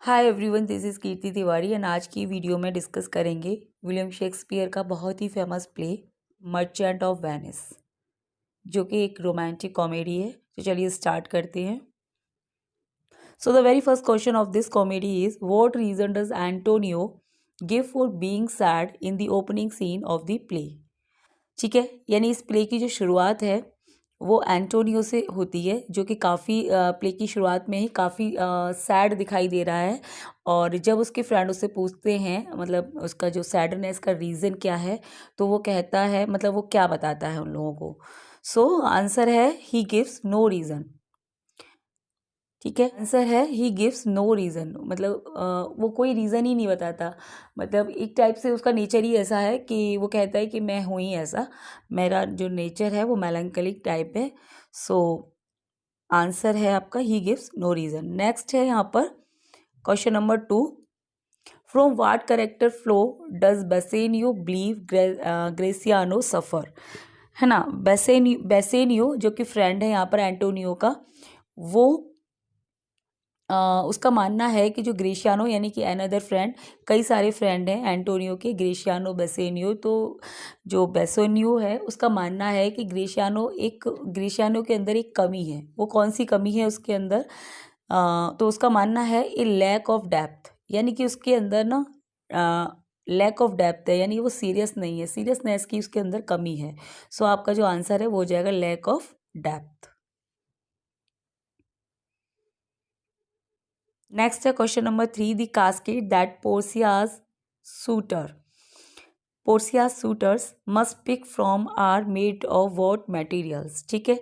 Hi everyone, this is Kirti Tiwari and आज की video में डिस्कस करेंगे विलियम शेक्सपियर का बहुत ही famous play Merchant of Venice, जो कि एक रोमांटिक कॉमेडी है। तो चलिए स्टार्ट करते हैं। So the very first question of this comedy is what reason does Antonio give for being sad in the opening scene of the play. ठीक है, यानी इस प्ले की जो शुरुआत है वो एंटोनियो से होती है, जो कि काफ़ी प्ले की शुरुआत में ही काफ़ी सैड दिखाई दे रहा है। और जब उसके फ्रेंड उससे पूछते हैं मतलब उसका जो सैडनेस का रीज़न क्या है, तो वो कहता है मतलब वो क्या बताता है उन लोगों को। सो आंसर है ही गिव्स नो रीज़न। ठीक है, आंसर है ही गिव्स नो रीज़न, मतलब वो कोई रीज़न ही नहीं बताता। मतलब एक टाइप से उसका नेचर ही ऐसा है कि वो कहता है कि मैं हूँ ही ऐसा, मेरा जो नेचर है वो मेलंकलिक टाइप है। सो आंसर है आपका he gives no reason. Next है यहाँ पर question number 2, from what character flaw does Bassanio believe Gratiano suffer. है ना, बेसेनियो जो कि फ्रेंड है यहाँ पर एंटोनियो का, वो उसका मानना है कि जो ग्रेशियानो यानी कि अनदर फ्रेंड, कई सारे फ्रेंड हैं एंटोनियो के, ग्रेशियानो बेसेनियो। तो जो बेसेनियो है उसका मानना है कि ग्रेशियानो के अंदर एक कमी है। वो कौन सी कमी है उसके अंदर? तो उसका मानना है ए लैक ऑफ डेप्थ, यानी कि उसके अंदर ना लैक ऑफ डेप्थ है, यानी वो सीरियस नहीं है, सीरियसनेस की उसके अंदर कमी है। सो आपका जो आंसर है वो हो जाएगा लैक ऑफ डेप्थ। नेक्स्ट है question number 3, the casket that Portia's suitors must pick from are made of what materials. ठीक है,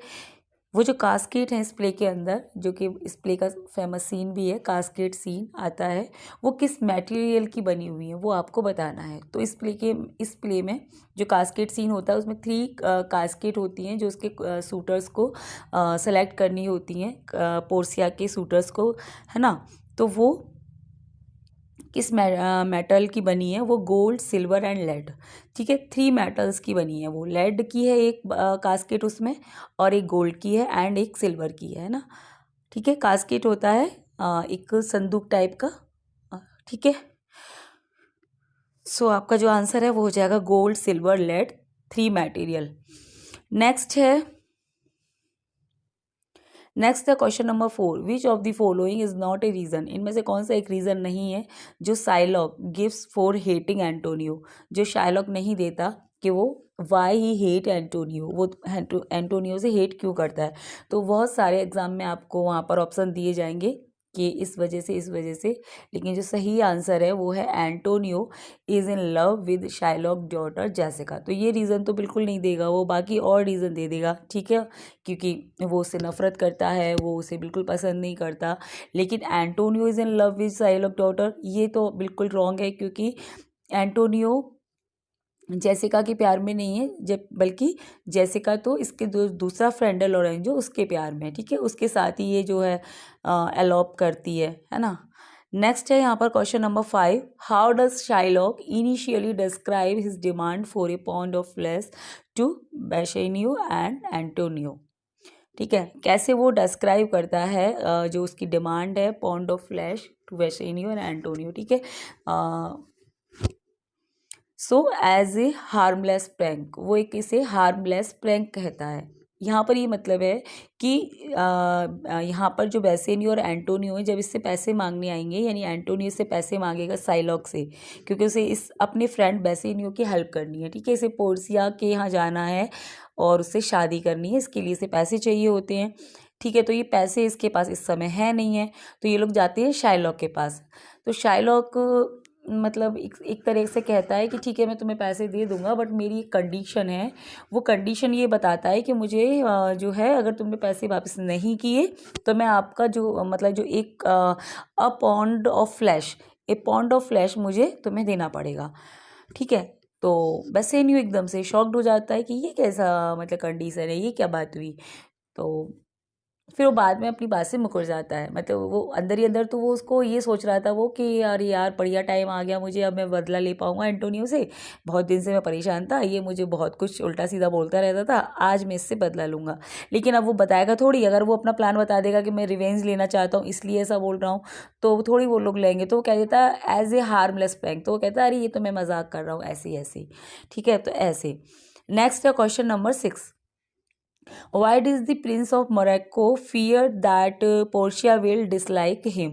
वो जो कास्केट है इस प्ले के अंदर, जो कि इस प्ले का फेमस सीन भी है, कास्केट सीन आता है, वो किस मटेरियल की बनी हुई है वो आपको बताना है। तो इस प्ले में जो कास्केट सीन होता है उसमें 3 कास्केट होती हैं जो उसके सूटर्स को सेलेक्ट करनी होती हैं, पोर्सिया के सूटर्स को, है ना। तो वो किस मेटल की बनी है? वो गोल्ड, सिल्वर एंड लेड। ठीक है, 3 मेटल्स की बनी है। वो लेड की है एक कास्केट उसमें, और एक गोल्ड की है एंड एक सिल्वर की है ना। ठीक है, कास्केट होता है एक संदूक टाइप का। ठीक है, सो आपका जो आंसर है वो हो जाएगा gold, silver, lead, 3 material. Next है question number 4, which of the following is not a reason. इनमें से कौन सा एक रीजन नहीं है जो Shylock gives for hating Antonio, जो शाइलॉक नहीं देता कि वो वाई ही हेट एंटोनियो, वो एंटोनियो से हेट क्यों करता है। तो बहुत सारे एग्जाम में आपको वहाँ पर ऑप्शन दिए जाएंगे कि इस वजह से, लेकिन जो सही आंसर है वो है Antonio is in love with Shylock daughter Jessica. तो ये रीज़न तो बिल्कुल नहीं देगा वो, बाकी और रीज़न दे देगा। ठीक है, क्योंकि वो उससे नफरत करता है, वो उसे बिल्कुल पसंद नहीं करता। लेकिन Antonio is in love with Shylock daughter, ये तो बिल्कुल रॉन्ग है, क्योंकि एंटोनियो जेसिका के प्यार में नहीं है, जब बल्कि जेसिका तो इसके दूसरा फ्रेंड है लोरेंजो, उसके प्यार में। ठीक है, उसके साथ ही ये जो है एलॉप करती है ना। नेक्स्ट है यहाँ पर question number 5, how does Shylock initially describe his demand for a pound of flesh to Bassanio and Antonio. ठीक है, कैसे वो डिस्क्राइब करता है जो उसकी डिमांड है pound of flesh to Bassanio and Antonio. ठीक है, so as a harmless prank, वो एक इसे हार्मलेस प्रैंक कहता है। यहाँ पर ये मतलब है कि यहाँ पर जो बेसेनियो और एंटोनियो है, जब इससे पैसे मांगने आएंगे, यानी एंटोनियो से पैसे मांगेगा साइलॉक से, क्योंकि उसे इस अपने फ्रेंड बेसेनियो की हेल्प करनी है। ठीक है, इसे पोर्सिया के यहाँ जाना है और उससे शादी करनी है, इसके लिए इसे पैसे चाहिए होते हैं। ठीक है, तो ये पैसे इसके पास इस समय है नहीं है, तो ये लोग जाते हैं शाइलॉक के पास। तो शाइलॉक मतलब एक तरह से कहता है कि ठीक है, मैं तुम्हें पैसे दे दूंगा, बट मेरी एक कंडीशन है। वो कंडीशन ये बताता है कि मुझे जो है, अगर तुमने पैसे वापस नहीं किए तो मैं आपका जो मतलब जो एक a pond of flash A pound of flash मुझे तुम्हें देना पड़ेगा। ठीक है, तो बेसेनियो एकदम से शॉक्ड हो जाता है कि ये कैसा मतलब कंडीशन है, ये क्या बात हुई। तो फिर वो बाद में अपनी बात से मुकर जाता है, मतलब वो अंदर ही अंदर तो वो उसको ये सोच रहा था वो कि यार यार बढ़िया टाइम आ गया मुझे, अब मैं बदला ले पाऊंगा एंटोनियो से, बहुत दिन से मैं परेशान था, ये मुझे बहुत कुछ उल्टा सीधा बोलता रहता था, आज मैं इससे बदला लूँगा। लेकिन अब वो बताएगा थोड़ी, अगर वो अपना प्लान बता देगा कि मैं रिवेंज लेना चाहता हूँ इसलिए ऐसा बोल रहा हूँ, तो थोड़ी वो लोग लेंगे, तो वो कह देता है एज ए हार्मलेस प्रैंक, तो वो कहता है अरे ये तो मैं मजाक कर रहा हूँ ऐसे ही ऐसे। ठीक है, तो ऐसे। नेक्स्ट है question number 6। Why does the Prince of Morocco fear that Portia will dislike him?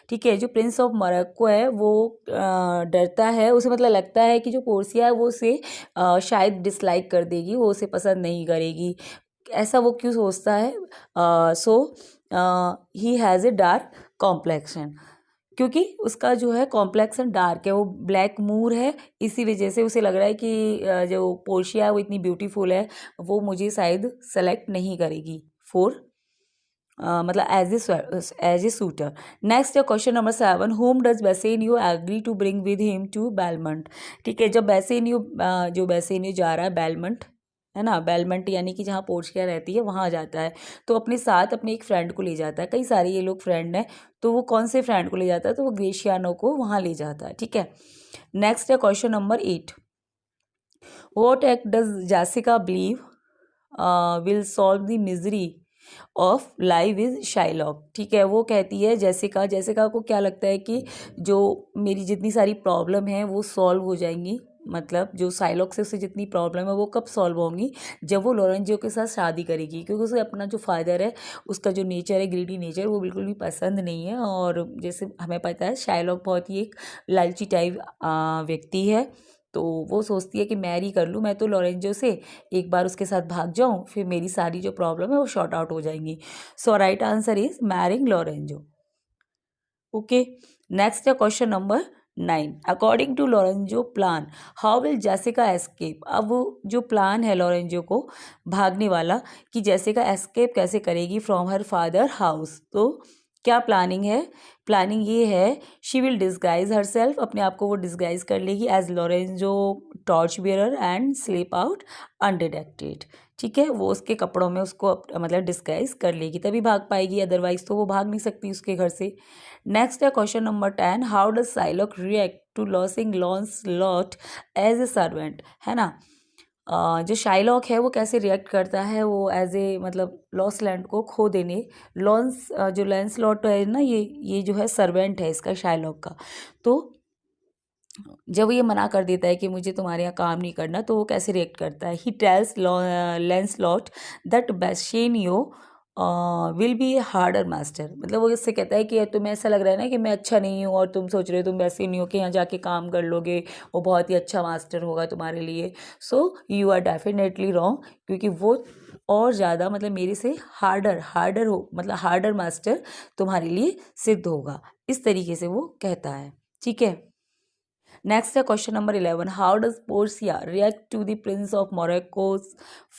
ठीक है, जो प्रिंस ऑफ मोरक्को है वो डरता है, उसे मतलब लगता है कि जो पोर्सिया है वो उसे शायद डिसलाइक कर देगी, वो उसे पसंद नहीं करेगी। ऐसा वो क्यों सोचता है? So he has a dark complexion, क्योंकि उसका जो है कॉम्प्लेक्सन डार्क है, वो ब्लैक मूर है, इसी वजह से उसे लग रहा है कि जो पोर्शिया है वो इतनी ब्यूटीफुल है, वो मुझे शायद सेलेक्ट नहीं करेगी फॉर मतलब एज ए सूटर। नेक्स्ट है question number 7। Whom does Bassanio agree to bring with him to Belmont? ठीक है, जब बेसेनियो जा रहा है बेलमंट, है ना, बेलमंट यानी कि जहाँ पोर्शिया रहती है वहाँ जाता है, तो अपने साथ अपने एक फ्रेंड को ले जाता है, कई सारे ये लोग फ्रेंड हैं, तो वो कौन से फ्रेंड को ले जाता है? तो वो ग्रेशियानो को वहाँ ले जाता है। ठीक है, नेक्स्ट है question number 8। What act does Jessica believe will solve the misery of life is Shylock? ठीक है, वो कहती है जेसिका को क्या लगता है कि जो मेरी जितनी सारी प्रॉब्लम है वो सॉल्व हो जाएंगी, मतलब जो शाइलॉक से उसे जितनी प्रॉब्लम है वो कब सॉल्व होंगी? जब वो लॉरेंजो के साथ शादी करेगी, क्योंकि उसे अपना जो फादर है उसका जो नेचर है, ग्रीडी नेचर, वो बिल्कुल भी पसंद नहीं है। और जैसे हमें पता है शाइलॉक बहुत ही एक लालची टाइप व्यक्ति है, तो वो सोचती है कि मैरी कर लूँ मैं तो लॉरेंजो से, एक बार उसके साथ भाग जाऊँ, फिर मेरी सारी जो प्रॉब्लम है वो शॉर्ट आउट हो जाएंगी। So right answer is marrying Lorenzo. Okay, next है question number 9। According to Lorenzo plan how will Jessica escape? अब जो प्लान है लॉरेंजो को भागने वाला कि जेसिका एस्केप कैसे करेगी फ्रॉम हर फादर हाउस, तो क्या प्लानिंग है? प्लानिंग ये है, she will disguise herself, अपने आप को वो डिस्गाइज कर लेगी as Lorenzo torch bearer and slip out undetected. ठीक है, वो उसके कपड़ों में उसको मतलब डिस्गाइज कर लेगी, तभी भाग पाएगी, अदरवाइज तो वो भाग नहीं सकती उसके घर से। नेक्स्ट है question number 10। How does Shylock react to losing Launcelot as a servant? है ना, जो शाइलॉक है वो कैसे रिएक्ट करता है, वो एज ए मतलब लॉसलैंड को खो देने, जो लैंसलॉट है ना, ये जो है सर्वेंट है इसका, शाइलॉक का, तो जब ये मना कर देता है कि मुझे तुम्हारे यहाँ काम नहीं करना, तो वो कैसे रिएक्ट करता है? He tells Launcelot that Bassanio will be harder master, मतलब वो इससे कहता है कि तुम्हें ऐसा लग रहा है ना कि मैं अच्छा नहीं हूँ, और तुम सोच रहे हो तुम बेसेनियो के यहाँ जाके काम कर लोगे, वो बहुत ही अच्छा मास्टर होगा तुम्हारे लिए। So you are definitely wrong, क्योंकि वो और ज़्यादा मतलब मेरे से हार्डर हो, मतलब हार्डर मास्टर तुम्हारे लिए सिद्ध होगा, इस तरीके से वो कहता है। ठीक है, नेक्स्ट है question number 11। How does Portia react to the Prince of Morocco's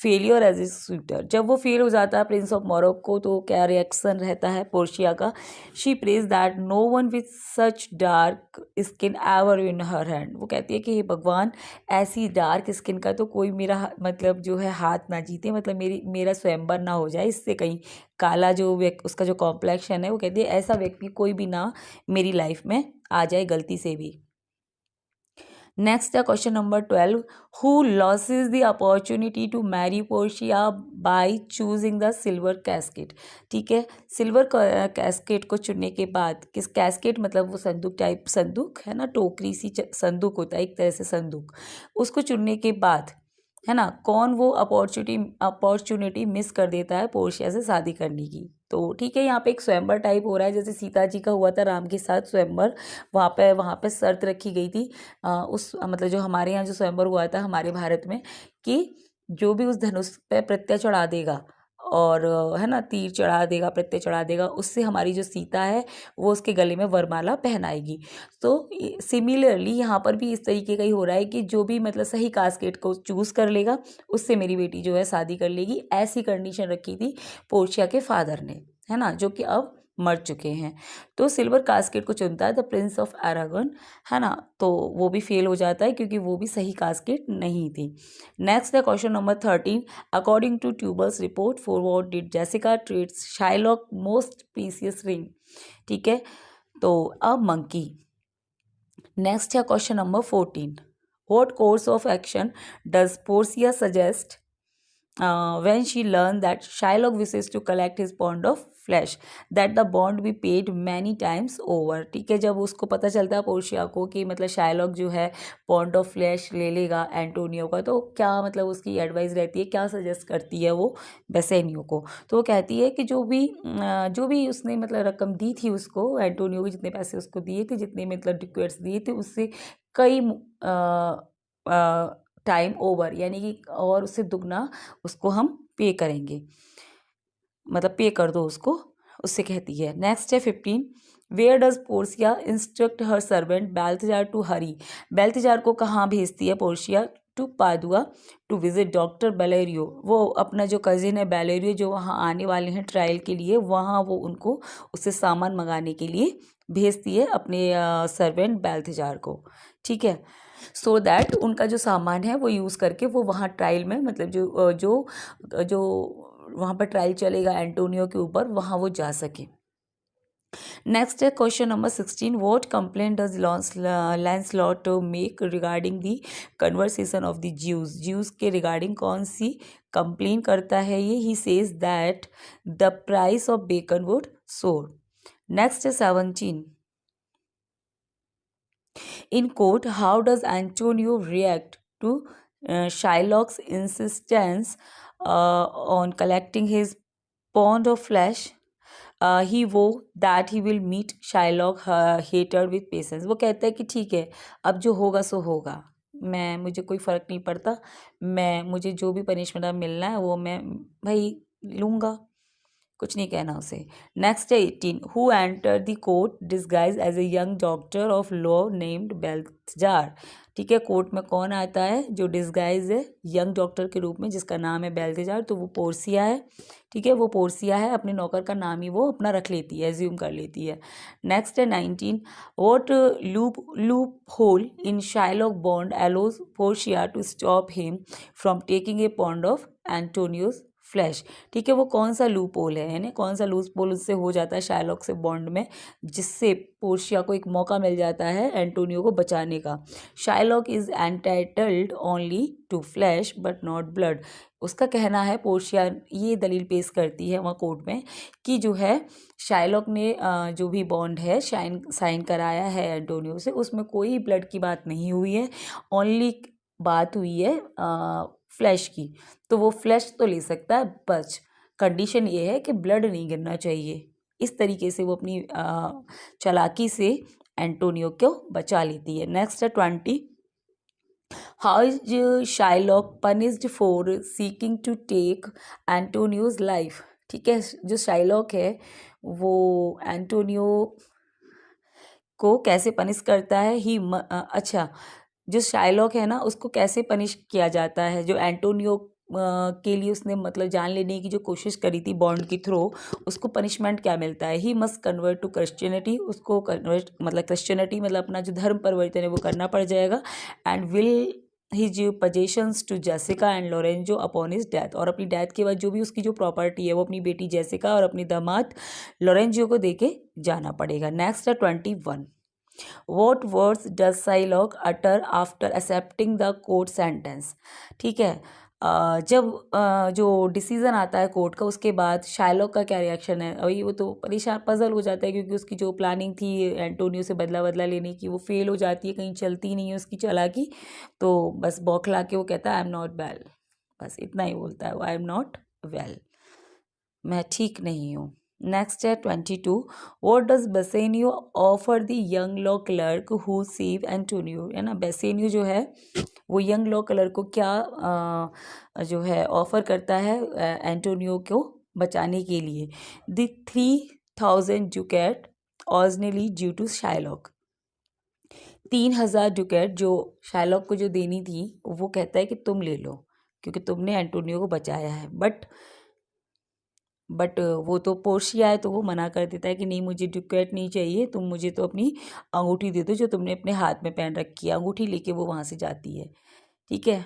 failure as a suitor? जब वो फेल हो जाता है प्रिंस ऑफ मोरक्को, तो क्या रिएक्शन रहता है पोर्शिया का? She prays that no one with such dark skin ever in her hand, वो कहती है कि हे भगवान, ऐसी डार्क स्किन का तो कोई मेरा मतलब जो है हाथ ना जीते, मतलब मेरा स्वयंवर ना हो जाए इससे कहीं काला जो उसका जो कॉम्प्लेक्शन है, वो कहती है ऐसा व्यक्ति कोई भी ना मेरी लाइफ में आ जाए गलती से भी। नेक्स्ट है question number 12। Who loses the opportunity to marry Portia by choosing the silver casket? ठीक है, सिल्वर कैस्केट को चुनने के बाद, किस कैस्केट मतलब वो संदूक टाइप, संदूक है ना, टोकरी सी संदूक होता है एक तरह से संदूक, उसको चुनने के बाद, है ना, कौन वो अपॉर्चुनिटी मिस कर देता है पोर्शिया से शादी करने की? तो ठीक है, यहाँ पे एक स्वयंवर टाइप हो रहा है, जैसे सीता जी का हुआ था राम के साथ स्वयंवर, वहाँ पे शर्त रखी गई थी उस मतलब जो हमारे यहाँ जो स्वयंवर हुआ था हमारे भारत में, कि जो भी उस धनुष पे प्रत्यय चढ़ा देगा और है ना तीर चढ़ा देगा, प्रत्यय चढ़ा देगा, उससे हमारी जो सीता है वो उसके गले में वरमाला पहनाएगी। तो सिमिलरली यहाँ पर भी इस तरीके का ही हो रहा है कि जो भी मतलब सही कास्केट को चूज़ कर लेगा उससे मेरी बेटी जो है शादी कर लेगी, ऐसी कंडीशन रखी थी पोर्शिया के फादर ने, है ना, जो कि अब मर चुके हैं। तो सिल्वर कास्केट को चुनता है द प्रिंस ऑफ अरागन, है ना, तो वो भी फेल हो जाता है क्योंकि वो भी सही कास्केट नहीं थी। नेक्स्ट है question number 13, according to Tubal's report for what did Jessica trade Shylock most precious ring, ठीक है, तो अ मंकी। नेक्स्ट है question number 14, what course of action does Portia suggest when she learned that Shylock wishes to collect his pound of flesh, that the bond be paid many times over, ठीक है, जब उसको पता चलता है Portia को कि मतलब शाइलॉक जो है पॉन्ड ऑफ फ्लैश ले लेगा एंटोनियो का, तो क्या मतलब उसकी एडवाइस रहती है, क्या सजेस्ट करती है वो बेसेनियो को, तो वो कहती है कि जो भी उसने मतलब रकम दी थी उसको, एंटोनियो को जितने पैसे उसको दिए थे, जितने मतलब रिक्वेस्ट दिए थे, उससे कई टाइम ओवर, यानी कि और उससे दुगना उसको हम पे करेंगे, मतलब पे कर दो उसको, उससे कहती है। नेक्स्ट है 15, where does Portia instruct her servant Balthazar to hurry, Balthazar को कहाँ भेजती है Portia, to Padua to visit doctor Bellario, वो अपना जो कजिन है बेलेरियो जो वहाँ आने वाले हैं ट्रायल के लिए, वहाँ वो उनको उससे सामान मंगाने के लिए भेजती है अपने सर्वेंट बेल्थजार को, ठीक है, सो दैट उनका जो सामान है वो यूज़ करके वो वहाँ ट्रायल में मतलब जो वहाँ पर ट्रायल चलेगा एंटोनियो के ऊपर, वहाँ वो जा सके। नेक्स्ट है question number 16, what complaint does Launcelot make regarding the conversation of the Jews के रिगार्डिंग कौन सी कंप्लेन करता है ये, he says that the price of bacon would soar. Next है 17, in court, how does Antonio react to Shylock's insistence on collecting his pound of flesh? He vowed that he will meet Shylock hater with patience. वो कहता है कि ठीक है, अब जो होगा सो होगा, मुझे कोई फ़र्क नहीं पड़ता, मुझे जो भी पनिशमेंट मिलना है वो मैं भाई लूँगा, कुछ नहीं कहना उसे। नेक्स्ट है 18, who enter the court disguise as a young doctor of law named Balthazar, ठीक है, कोर्ट में कौन आता है जो डिस्गाइज है यंग डॉक्टर के रूप में जिसका नाम है बेल्थजार, तो वो पोर्सिया है, ठीक है, वो पोर्सिया है, अपने नौकर का नाम ही वो अपना रख लेती है, एज्यूम कर लेती है। नेक्स्ट है 19, what loophole in Shylock bond allows Portia to stop him from taking a pound of Antonio's flesh, ठीक है, वो कौन सा लूप होल है, यानी कौन सा लूप होल उससे हो जाता है शाइलॉक से बॉन्ड में, जिससे पोर्शिया को एक मौका मिल जाता है एंटोनियो को बचाने का। Shylock is entitled only to flesh but not blood, उसका कहना है, पोर्शिया ये दलील पेश करती है वहाँ कोर्ट में कि जो है शाइलॉक ने जो भी बॉन्ड है साइन कराया है एंटोनियो से, उसमें कोई ब्लड की बात नहीं हुई है, ओनली बात हुई है फ्लैश की, तो वो फ्लैश तो ले सकता है, बस कंडीशन ये है कि ब्लड नहीं गिरना चाहिए। इस तरीके से वो अपनी चालाकी से एंटोनियो को बचा लेती है। नेक्स्ट है 20, how is Shylock punished for seeking to take Antonio's life, ठीक है, जो शाइलॉक है वो एंटोनियो को कैसे पनिश करता है, अच्छा, जो शाइलॉक है ना उसको कैसे पनिश किया जाता है, जो एंटोनियो के लिए उसने मतलब जान लेने की जो कोशिश करी थी बॉन्ड के थ्रू, उसको पनिशमेंट क्या मिलता है, he must convert to Christianity, उसको कन्वर्ट मतलब क्रिश्चियनिटी मतलब अपना जो धर्म परिवर्तन है वो करना पड़ जाएगा, and will his possessions to Jessica and Lorenzo upon his death, और अपनी डेथ के बाद जो भी उसकी जो प्रॉपर्टी है वो अपनी बेटी जेसिका और अपनी दामाद लोरेंजियो को देके जाना पड़ेगा। नेक्स्ट है 21, What words does Shylock utter after accepting the court sentence, ठीक है, जब जो डिसीज़न आता है कोर्ट का उसके बाद शाइलॉक का क्या रिएक्शन है, अभी वो तो परेशान पजल हो जाता है क्योंकि उसकी जो प्लानिंग थी एंटोनियो से बदला लेने की वो फेल हो जाती है, कहीं चलती नहीं है उसकी चालाकी, तो बस बौखला के वो कहता है आई एम नॉट वेल, बस इतना ही बोलता है वो, आई एम नॉट वेल, मैं ठीक नहीं हूँ। नेक्स्ट है 22, what does Bassanio offer the young law clerk who save Antonio, है ना, बेसेनियो जो है वो यंग लॉ क्लर्क को क्या जो है ऑफर करता है एंटोनियो को बचाने के लिए, द 3000 डुकेट ऑर्जिनली ड्यू टू शाइलॉक, 3000 डुकेट जो शाइलॉक को जो देनी थी वो कहता है कि तुम ले लो क्योंकि तुमने एंटोनियो को बचाया है, बट बट वो तो पोर्शिया है तो वो मना कर देता है कि नहीं मुझे डुकैट नहीं चाहिए, तुम मुझे तो अपनी अंगूठी दे दो जो तुमने अपने हाथ में पहन रखी है। अंगूठी लेके वो वहाँ से जाती है। ठीक है,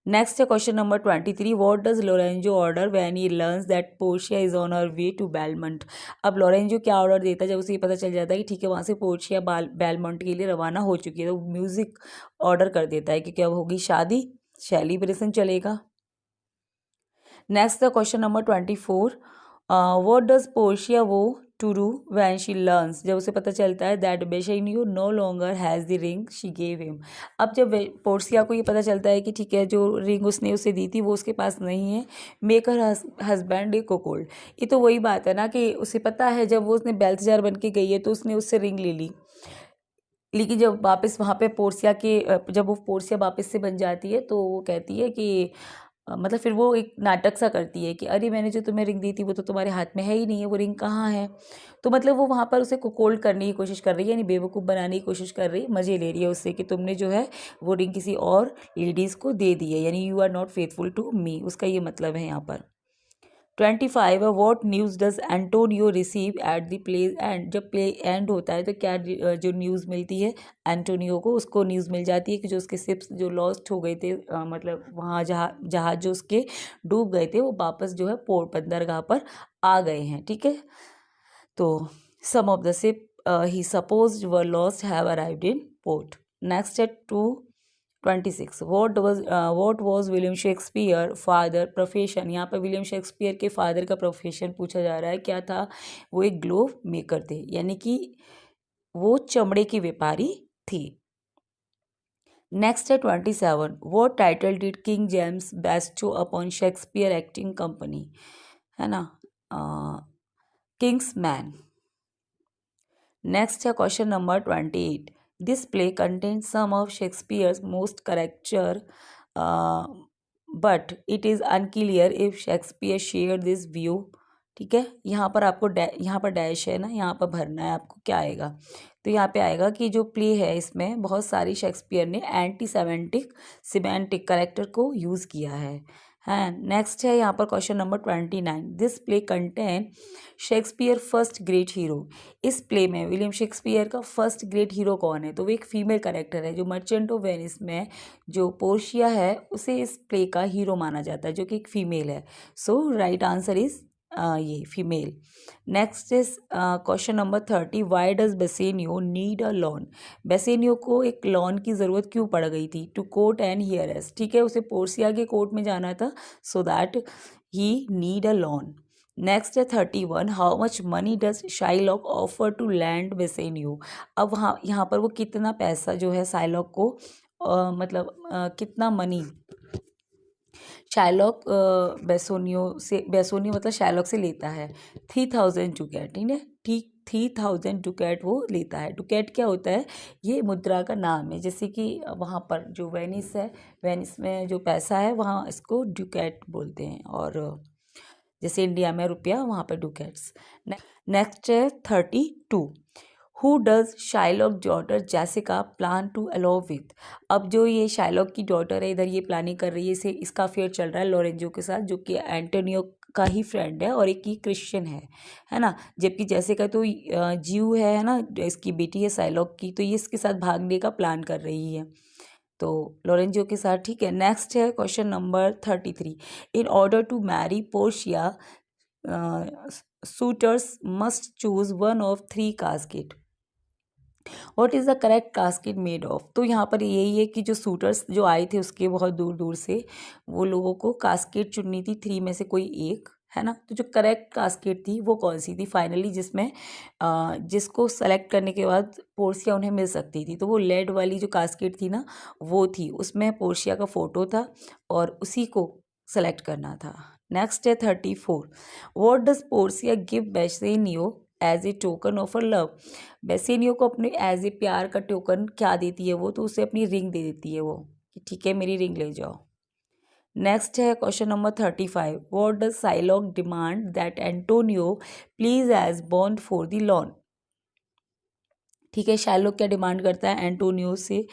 नेक्स्ट है question number 23। What does Lorenzo order when he learns that Portia is on her way to Belmont. अब लोरेंजो क्या ऑर्डर देता है जब उसे ये पता चल जाता है कि ठीक है वहाँ से पोर्शिया बेलमंट के लिए रवाना हो चुकी है, तो म्यूजिक ऑर्डर कर देता है कि क्या होगी, शादी, सेलिब्रेशन चलेगा। Next the question number 24। What does Portia vow to do when she learns, जब उसे पता चलता है that Bassanio no longer has the ring she gave him. अब जब पोर्शिया को ये पता चलता है कि ठीक है जो रिंग उसने उसे दी थी वो उसके पास नहीं है, मेक हर हस्बैंड ए कोकोल्ड। ये तो वही बात है ना कि उसे पता है जब वो उसने बेल्थजार बन के गई है तो उसने उससे रिंग ले ली, लेकिन जब वापस वहाँ पे पोर्शिया के जब वो पोर्शिया वापस से बन जाती है तो वो कहती है कि मतलब फिर वो एक नाटक सा करती है कि अरे मैंने जो तुम्हें रिंग दी थी वो तो तुम्हारे हाथ में है ही नहीं है, वो रिंग कहाँ है। तो मतलब वो वहाँ पर उसे कोल्ड करने की कोशिश कर रही है, यानी बेवकूफ़ बनाने की कोशिश कर रही है, मज़े ले रही है उससे कि तुमने जो है वो रिंग किसी और लेडीज़ को दे दी है, यानी you are not faithful to me, उसका ये मतलब है यहाँ पर। 25 है। What news does Antonio receive at the play end, जब प्ले एंड होता है तो क्या जो न्यूज़ मिलती है एंटोनियो को, उसको न्यूज़ मिल जाती है कि जो उसके शिप्स जो लॉस्ट हो गए थे, मतलब वहाँ जहाज जो उसके डूब गए थे वो वापस जो है पोर्ट बंदरगाह पर आ गए हैं। ठीक है, तो some of the ship he suppose were lost have arrived in port. Next है 26। What was William Shakespeare father profession. यहाँ पर विलियम शेक्सपियर के फादर का प्रोफेशन पूछा जा रहा है, क्या था, वो एक ग्लोव मेकर थे, यानी कि वो चमड़े की व्यापारी थी। नेक्स्ट है 27। What title did King James bestow upon Shakespeare acting company, है ना, किंग्स मैन। नेक्स्ट है question number 28। This play contain some of Shakespeare's most character but it is unclear if Shakespeare share this view. ठीक है, यहाँ पर आपको यहाँ पर डैश है ना, यहाँ पर भरना है आपको, क्या आएगा, तो यहाँ पे आएगा कि जो प्ले है इसमें बहुत सारी शेक्सपियर ने एंटी सिमेंटिक करेक्टर को यूज़ किया है। नेक्स्ट है यहाँ पर question number 29। This play contain Shakespeare first great hero. इस प्ले में विलियम शेक्सपियर का फर्स्ट ग्रेट हीरो कौन है, तो वो एक फीमेल कैरेक्टर है, जो मर्चेंट ऑफ वेनिस में जो पोर्शिया है उसे इस प्ले का हीरो माना जाता है, जो कि एक फीमेल है। सो राइट आंसर इज ये female. Next is question number 30। Y does Bassanio need a lawn. Bassanio को एक लॉन की ज़रूरत क्यों पड़ गई थी, टू कोर्ट एंड हियरएस। ठीक है, उसे पोर्शिया के कोर्ट में जाना था, so that he need a loan. Next है 31। How much money does Shylock offer to lend Bassanio. अब वहाँ यहाँ पर वो कितना पैसा जो है शाइलॉक को मतलब कितना मनी शाइलॉक बेसोनियो मतलब शाइलॉक से लेता है 3000 डुकैट। ठीक है, ठीक 3000 डुकैट वो लेता है। डुकैट क्या होता है, ये मुद्रा का नाम है, जैसे कि वहाँ पर जो वेनिस है, वेनिस में जो पैसा है वहाँ इसको डुकैट बोलते हैं, और जैसे इंडिया में रुपया वहाँ पर डुकैट्स। नेक्स्ट है 32। Who does Shylock daughter Jessica plan to elope with. अब जो ये शाइलॉक की डॉटर है इधर ये प्लानिंग कर रही है, इसे इसका अफेयर चल रहा है लोरेंजो के साथ, जो कि एंटोनियो का ही फ्रेंड है और एक ही क्रिश्चियन है ना, जबकि जैसिका तो जीव है ना, इसकी बेटी है शाइलॉक की, तो ये इसके साथ भागने का प्लान कर रही है, तो लोरेंजो के साथ। ठीक है, नेक्स्ट है question number 33। In order to marry Portia suitors must choose one of three casket. What is the correct casket made of. तो यहाँ पर यही है कि जो सूटर्स जो आए थे उसके बहुत दूर दूर से, वो लोगों को कास्केट चुननी थी, 3 में से कोई एक, है ना, तो जो करेक्ट कास्केट थी वो कौन सी थी फाइनली, जिसमें जिसको सेलेक्ट करने के बाद पोर्शिया उन्हें मिल सकती थी, तो वो लेड वाली जो कास्केट थी ना वो थी, उसमें पोर्शिया का फ़ोटो था और उसी को सेलेक्ट करना था। नेक्स्ट है 34। What does Portia give Bassanio as a token of a love. Bassanio को अपने एज ए प्यार का टोकन क्या देती है वो, तो उसे अपनी रिंग दे देती है वो, कि ठीक है मेरी रिंग ले जाओ। नेक्स्ट है question number 35। What does Shylock demand that Antonio pledge as bond for the loan. ठीक है, शाइलॉक क्या डिमांड करता है एंटोनियो से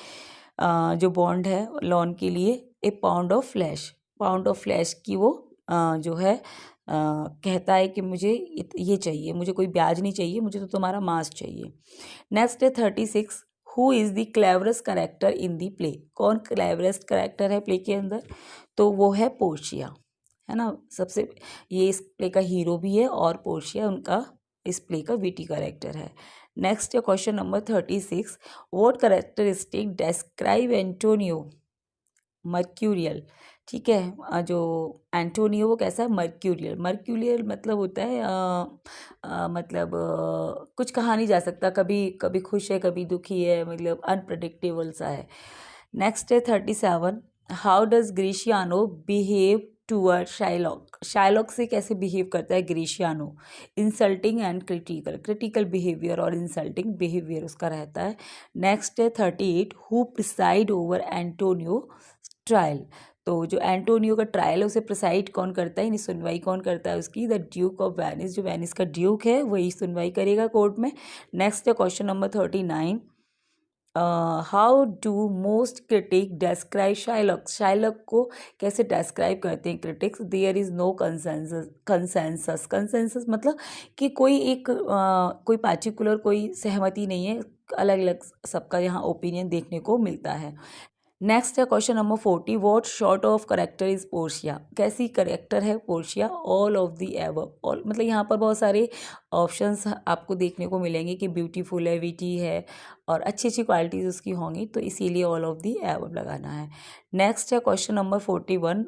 जो बॉन्ड है लॉन के लिए, ए पाउंड ऑफ फ्लैश की वो जो है कहता है कि मुझे ये चाहिए, मुझे कोई ब्याज नहीं चाहिए, मुझे तो तुम्हारा मांस चाहिए। नेक्स्ट है 36, who is the cleverest character in the play, कौन क्लेवरेस्ट करेक्टर है प्ले के अंदर, तो वो है पोर्शिया, है ना। सबसे ये इस प्ले का हीरो भी है और पोर्शिया उनका इस प्ले का विटी करेक्टर है। नेक्स्ट है question number 36, what characteristic describe Antonio mercurial. ठीक है, जो एंटोनियो वो कैसा है, मर्क्यूरियल। मर्क्यूरियल मतलब होता है मतलब कुछ कहा नहीं जा सकता, कभी कभी खुश है कभी दुखी है, मतलब अनप्रडिक्टेबल सा है। नेक्स्ट है 37, how does Gratiano behave toward Shylock, Shylock से कैसे बिहेव करता है Gratiano, insulting and critical, critical behaviour और इंसल्टिंग बिहेवियर उसका रहता है। नेक्स्ट है 38, who preside over Antonio trial, तो जो एंटोनियो का ट्रायल है उसे प्रिसाइड कौन करता है, यानी सुनवाई कौन करता है उसकी, द ड्यूक ऑफ वेनिस, जो वेनिस का ड्यूक है वही सुनवाई करेगा कोर्ट में। नेक्स्ट है question number 39, how do most critic describe Shylock, Shylock को कैसे डिस्क्राइब करते हैं critics, there is no consensus, consensus, consensus मतलब कि कोई एक कोई पार्टिकुलर कोई सहमति नहीं है, अलग अलग सबका यहाँ ओपिनियन देखने को मिलता है। नेक्स्ट है question number 40, what short of character is Portia, कैसी करेक्टर है Portia, all of the above, all मतलब यहाँ पर बहुत सारे ऑप्शंस आपको देखने को मिलेंगे कि ब्यूटीफुल है, विटी है और अच्छी अच्छी क्वालिटीज़ उसकी होंगी, तो इसीलिए ऑल ऑफ दी एबव लगाना है। नेक्स्ट है question number 41,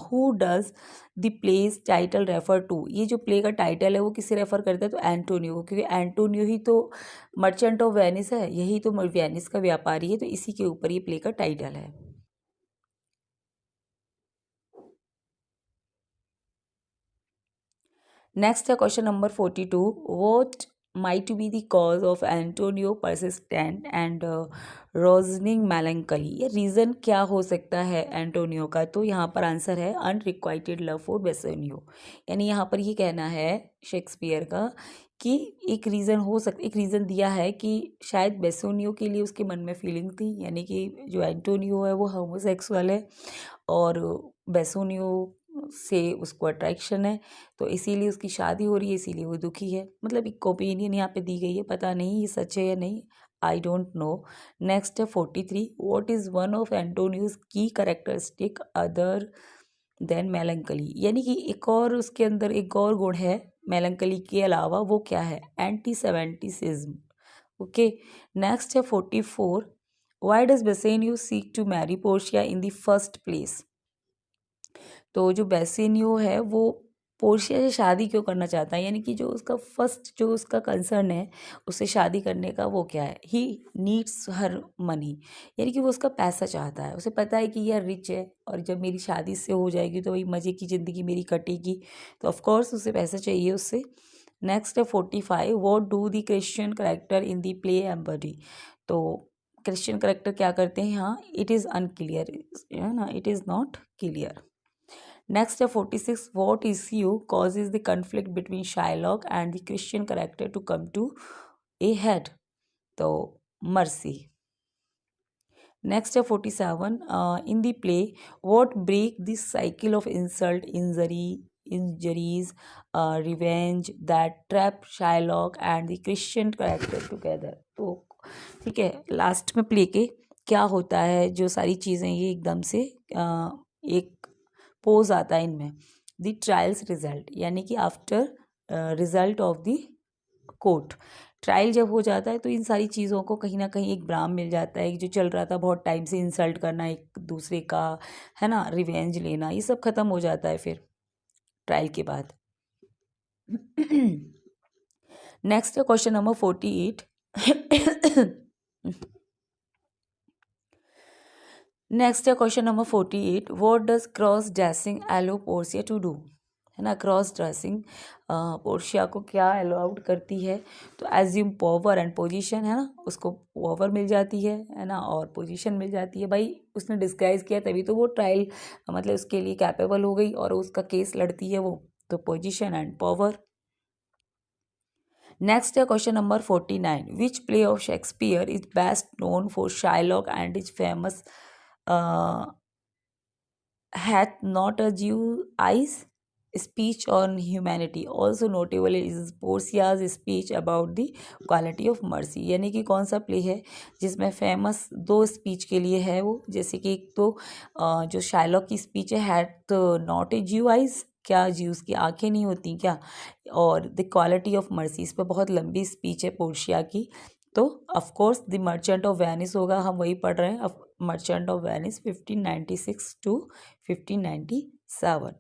who does the play's title refer to, ये जो प्ले का टाइटल है वो किसे रेफर करता है, तो एंटोनियो को, क्योंकि एंटोनियो ही तो मर्चेंट ऑफ वेनिस है, यही तो वेनिस का व्यापारी है, तो इसी के ऊपर ये प्ले का टाइटल है। नेक्स्ट है question number 42, what might be the cause of Antonio persistent and rousing melancholy, ये रीज़न क्या हो सकता है एंटोनियो का, तो यहाँ पर आंसर है अनरिक्वाइटेड लव फॉर बेसोनियो, यानी यहाँ पर ये कहना है शेक्सपियर का कि एक रीज़न हो सकता, एक रीज़न दिया है कि शायद बेसोनियो के लिए उसके मन में फीलिंग थी, यानी कि जो एंटोनियो है वो होमोसेक्सुअल है और बेसोनियो से उसको अट्रैक्शन है, तो इसीलिए उसकी शादी हो रही है, इसीलिए वो दुखी है, मतलब एक ओपिनियन यहाँ पे दी गई है, पता नहीं ये सच है या नहीं, आई डोंट नो। नेक्स्ट है 43, व्हाट इज़ वन ऑफ एंटोनियोज की करेक्टरिस्टिक अदर देन मेलंकली, यानी कि एक और उसके अंदर एक और गुण है मेलंकली के अलावा, वो क्या है, एंटी सेवेंटिसिज्म। ओके, नेक्स्ट है 44, why does Bassanio seek to marry Portia in the first place, तो जो बेसेनियो है वो पोर्शिया से शादी क्यों करना चाहता है, यानी कि जो उसका फर्स्ट जो उसका कंसर्न है उससे शादी करने का, वो क्या है, ही नीड्स हर मनी, यानी कि वो उसका पैसा चाहता है, उसे पता है कि यह रिच है और जब मेरी शादी से हो जाएगी तो वही मज़े की ज़िंदगी मेरी कटेगी, तो ऑफकोर्स उसे पैसा चाहिए उससे। नेक्स्ट है 45, what do the Christian character in the play embody, तो क्रिश्चियन करेक्टर क्या करते हैं यहाँ, इट इज़ अनक्लियर, है ना, it is not clear. Next है 46, what issue causes the conflict between Shylock and the Christian character to come to a head, तो mercy। Next है 47, in the play what break this cycle of insult, injuries, revenge that trap Shylock and the Christian character together, तो ठीक है, last में play के क्या होता है, जो सारी चीज़ें ये एकदम से एक पोज आता है इनमें, द ट्रायल्स रिजल्ट, यानी कि after result of the court, trial जब हो जाता है तो इन सारी चीज़ों को कहीं ना कहीं एक ब्राम मिल जाता है, जो चल रहा था बहुत टाइम से, इंसल्ट करना एक दूसरे का, है ना, रिवेंज लेना, ये सब खत्म हो जाता है फिर ट्रायल के बाद। नेक्स्ट है क्वेश्चन नंबर 48, नेक्स्ट है question number 48, what does cross dressing allow Portia to do, है ना, क्रॉस ड्रेसिंग पोर्शिया को क्या अलाउड करती है, तो एज्यूम पावर एंड पोजीशन, है ना, उसको पावर मिल जाती है ना, और पोजीशन मिल जाती है, भाई उसने डिस्गाइज किया तभी तो वो ट्रायल मतलब उसके लिए कैपेबल हो गई और उसका केस लड़ती है वो, तो पोजीशन एंड पावर। नेक्स्ट है question number 49, which play of Shakespeare is best known for Shylock and is famous hath not a Jew eyes, speech on humanity. Also notable is Portia's speech about the quality of mercy. यानी कि कौन सा play है जिसमें famous दो speech के लिए है वो, जैसे कि एक तो जो शाइलॉक की स्पीच है, हैड नॉट ए ज्यू आइज, क्या ज्यूस की आंखें नहीं होती क्या, और द क्वालिटी ऑफ मर्सी, इस पर बहुत लंबी स्पीच है पोर्शिया की। तो of course the Merchant of Venice होगा, हम वही पढ़ रहे हैं, Merchant of Venice 1596 to 1597।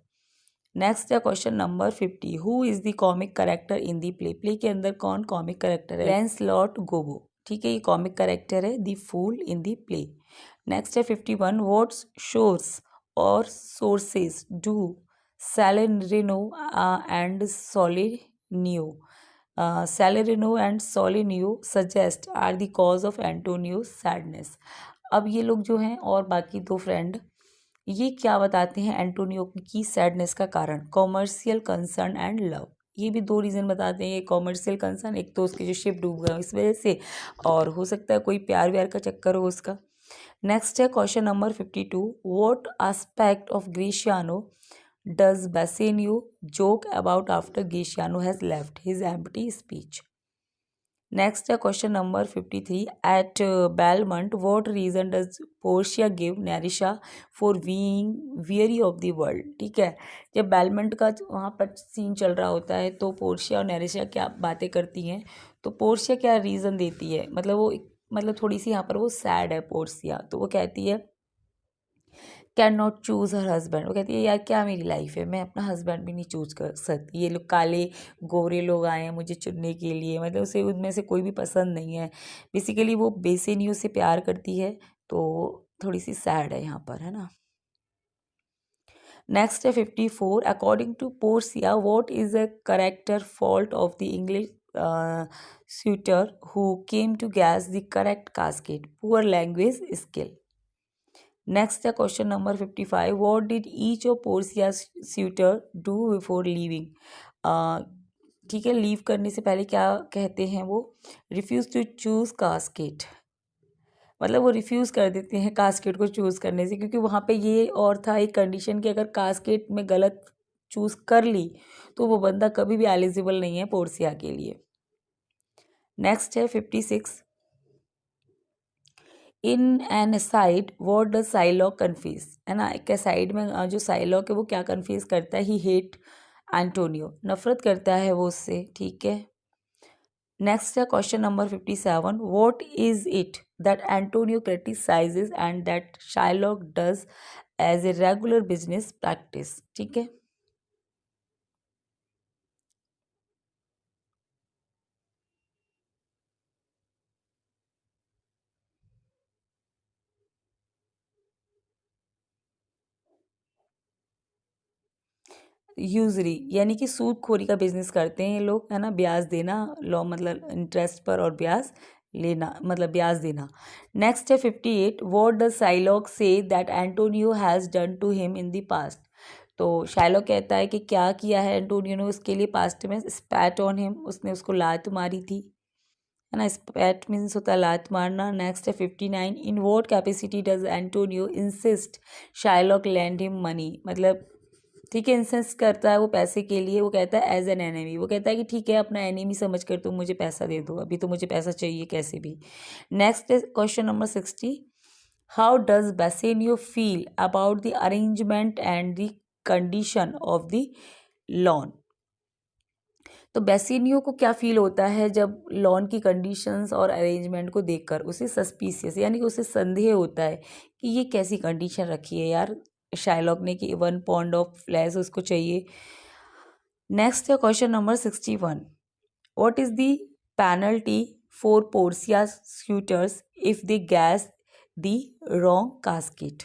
Next है question number 50, who is the comic character in the play. Play के अंदर कौन कॉमिक करेक्टर है? लैंसलॉट गोबो, ठीक है, ये कॉमिक करेक्टर है the fool in the play. Next है 51, व्हाट शोर्स और sources do Salarino and Solanio Salarino and Solanio suggest are the cause of Antonio sadness. अब ये लोग जो हैं और बाकी दो फ्रेंड, ये क्या बताते हैं एंटोनियो की सैडनेस का कारण? Commercial concern and love. ये भी दो रीज़न बताते हैं, कॉमर्शियल कंसर्न, एक तो उसकी जो शिप डूब गया इस वजह से, और हो सकता है कोई प्यार व्यार का चक्कर हो उसका। नेक्स्ट है question number 52, what aspect of Gratiano does Bassanio joke about after Gratiano has left his empty speech. Next है question number 53, at Belmont what reason does Portia give Nerissa for being weary of the world. ठीक है, जब बेलमंट का वहाँ पर scene चल रहा होता है तो पोर्शिया और नेरिशा क्या बातें करती हैं, तो पोर्शिया क्या रीज़न देती है, मतलब वो थोड़ी सी यहाँ पर वो सैड है पोर्शिया, तो वो कहती है can not choose her husband, वो कहती है यार क्या मेरी लाइफ है, मैं अपना हस्बैंड भी नहीं चूज़ कर सकती, ये लोग काले गोरे लोग आए हैं मुझे चुनने के लिए, मतलब उसे उनमें से कोई भी पसंद नहीं है। बेसिकली वो बेसेनियो से प्यार करती है, तो थोड़ी सी सैड है यहाँ पर, है ना। नेक्स्ट है 54, according to Portia what is a character fault of the English suitor who came to guess the correct casket? Poor language skill. Next है question number 55, what did each of Portia's suitor do before leaving? ठीक है, leave करने से पहले क्या कहते हैं वो? रिफ्यूज टू चूज कास्केट, मतलब वो रिफ्यूज़ कर देते हैं कास्केट को चूज़ करने से, क्योंकि वहाँ पे ये और था एक कंडीशन कि अगर कास्केट में गलत चूज़ कर ली तो वो बंदा कभी भी एलिजिबल नहीं है पोर्सिया के लिए। नेक्स्ट है 56, in an side what the Psylocke confuse, है ना, एक साइड में जो साइलॉक है वो क्या कन्फ्यूज करता है? ही हेट एंटोनियो, नफरत करता है वो उससे, ठीक है। नेक्स्ट है question number 57, what is it that Antonio criticises and that Shylock does as a regular business practice, ठीक है। यूजरी यानी कि सूदखोरी का बिजनेस करते हैं ये लोग, है ना, ब्याज देना, लॉ मतलब इंटरेस्ट पर और ब्याज लेना, मतलब ब्याज देना। नेक्स्ट है 58, what does Shylock say that Antonio has done to him in the past. तो शाइलॉक कहता है कि क्या किया है एंटोनियो ने उसके लिए पास्ट में? स्पैट ऑन हिम, उसने उसको लात मारी थी, है ना, स्पैट मीन्स होता है लात मारना। नेक्स्ट है 59, in what capacity does Antonio insist Shylock land him money, मतलब ठीक है, इंसेंस करता है वो पैसे के लिए, वो कहता है एज एन एनिमी, वो कहता है कि ठीक है अपना एनिमी समझ कर तुम मुझे पैसा दे दो, अभी तो मुझे पैसा चाहिए कैसे भी। नेक्स्ट है question number 60, how does Bassanio feel about the arrangement and the condition of the lawn. तो बेसिनियो को क्या फील होता है जब लॉन की कंडीशंस और अरेंजमेंट को देखकर? उसे सस्पिशियस यानी कि उसे संदेह होता है कि ये कैसी कंडीशन रखी है यार शाइलॉक ने कि 1 पाउंड ऑफ फ्लैश उसको चाहिए। नेक्स्ट है question number 61, what is the penalty for Portia suitors if they guess the wrong casket?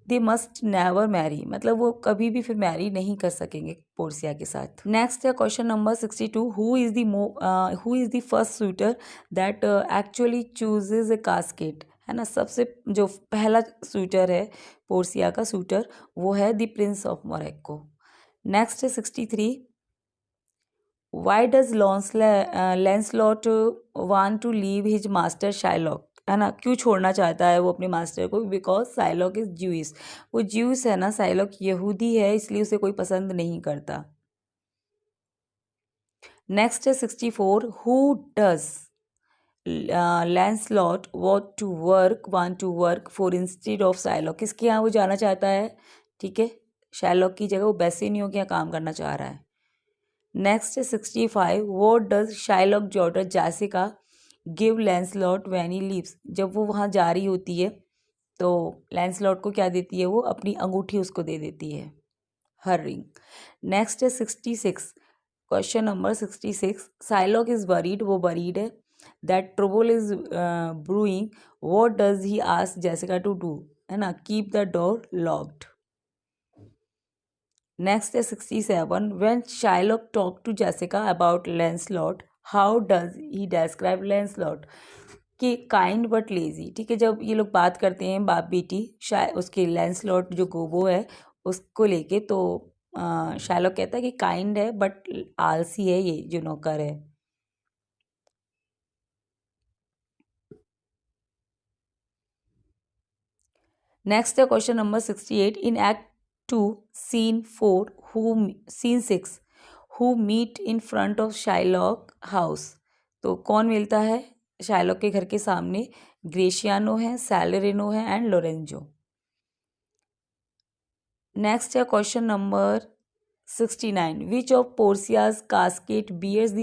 They must never marry, मतलब वो कभी भी फिर मैरी नहीं कर सकेंगे पोर्सिया के साथ। नेक्स्ट है question number 62, who is the first shooter that actually chooses A casket, है ना, सबसे जो पहला शूटर है पोर्सिया का शूटर वो है the Prince of Morocco. Next है 63, why does Launcelot want to leave his master Shylock है ना। क्यों छोड़ना चाहता है वो अपने मास्टर को? बिकॉज साइलॉक इज ज्यूइश, वो ज्यूस है ना, साइलॉक यहूदी है, इसलिए उसे कोई पसंद नहीं करता। नेक्स्ट है 64, who does Launcelot want to work for instead of Shylock? किसके यहाँ वो जाना चाहता है? ठीक है, शाइलॉक की जगह वो बेसिनियो के यहाँ काम करना चाह रहा है। नेक्स्ट है 65, what does Shylock daughter Jessica give Launcelot when he leaves? जब वो वहाँ जा रही होती है तो लैंसलॉट को क्या देती है? वो अपनी अंगूठी उसको दे देती है, हर रिंग। नेक्स्ट है 66, question number 66, Shylock is worried, वो वरीड है, that trouble is brewing, what does he ask Jessica to do? है ना, keep the door locked. Next है 67, when Shylock talk to Jessica about Launcelot, how does he describe Launcelot? कि kind but lazy. ठीक है, जब ये लोग बात करते हैं बाप बेटी, शायद उसके लैंसलॉट जो गोबो है उसको लेके, तो शाइलॉक कहता है कि काइंड है बट आलसी है ये जो नौकर है। नेक्स्ट है question number 68, in act 2 scene 4 scene 6 who meet in front of Shylock house? तो कौन मिलता है शाइलॉक के घर के सामने? ग्रेशियानो है, सैलरिनो है एंड लोरेंजो। नेक्स्ट है question number 69, which of Portia's casket bears the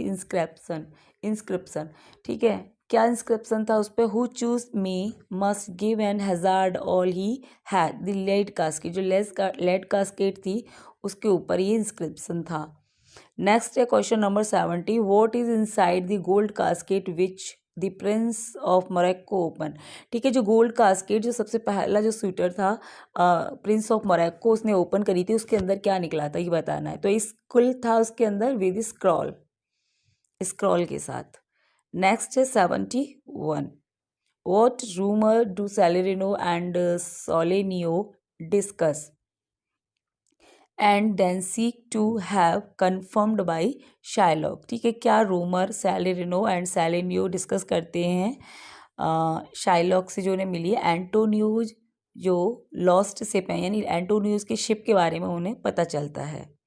inscription? ठीक है, क्या इंस्क्रिप्शन था उस पर? Who choose me must give and hazard all he had the lead casket, जो लेड कास्केट थी उसके ऊपर ये इंस्क्रिप्शन था। नेक्स्ट है question number 70, what is inside the gold casket which the Prince of Morocco open? ठीक है, जो गोल्ड कास्केट, जो सबसे पहला जो स्वेटर था प्रिंस ऑफ मोरक्को उसने ओपन करी थी, उसके अंदर क्या निकला था ये बताना है। तो इस कुल था उसके अंदर विद स्क्रॉल के साथ। नेक्स्ट है 71, what rumour do Salarino and Solanio discuss and then seek to have confirmed by Shylock? ठीक है, क्या rumour Salarino and Solanio discuss करते हैं शाइलॉक से जो उन्हें मिली है? एंटोन्यूज जो लॉस्ट शिप है, यानी एंटोन्यूज के शिप के बारे में उन्हें पता चलता है।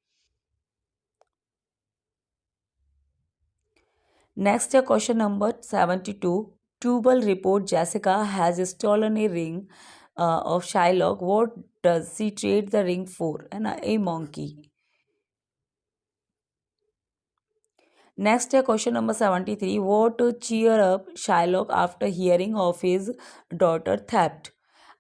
नेक्स्ट है question number 72, Tubal report Jessica has stolen a ring of Shylock, what does she trade the ring for? है ना, ए मंकी। नेक्स्ट है question number 73, what cheer up Shylock after hearing of his daughter theft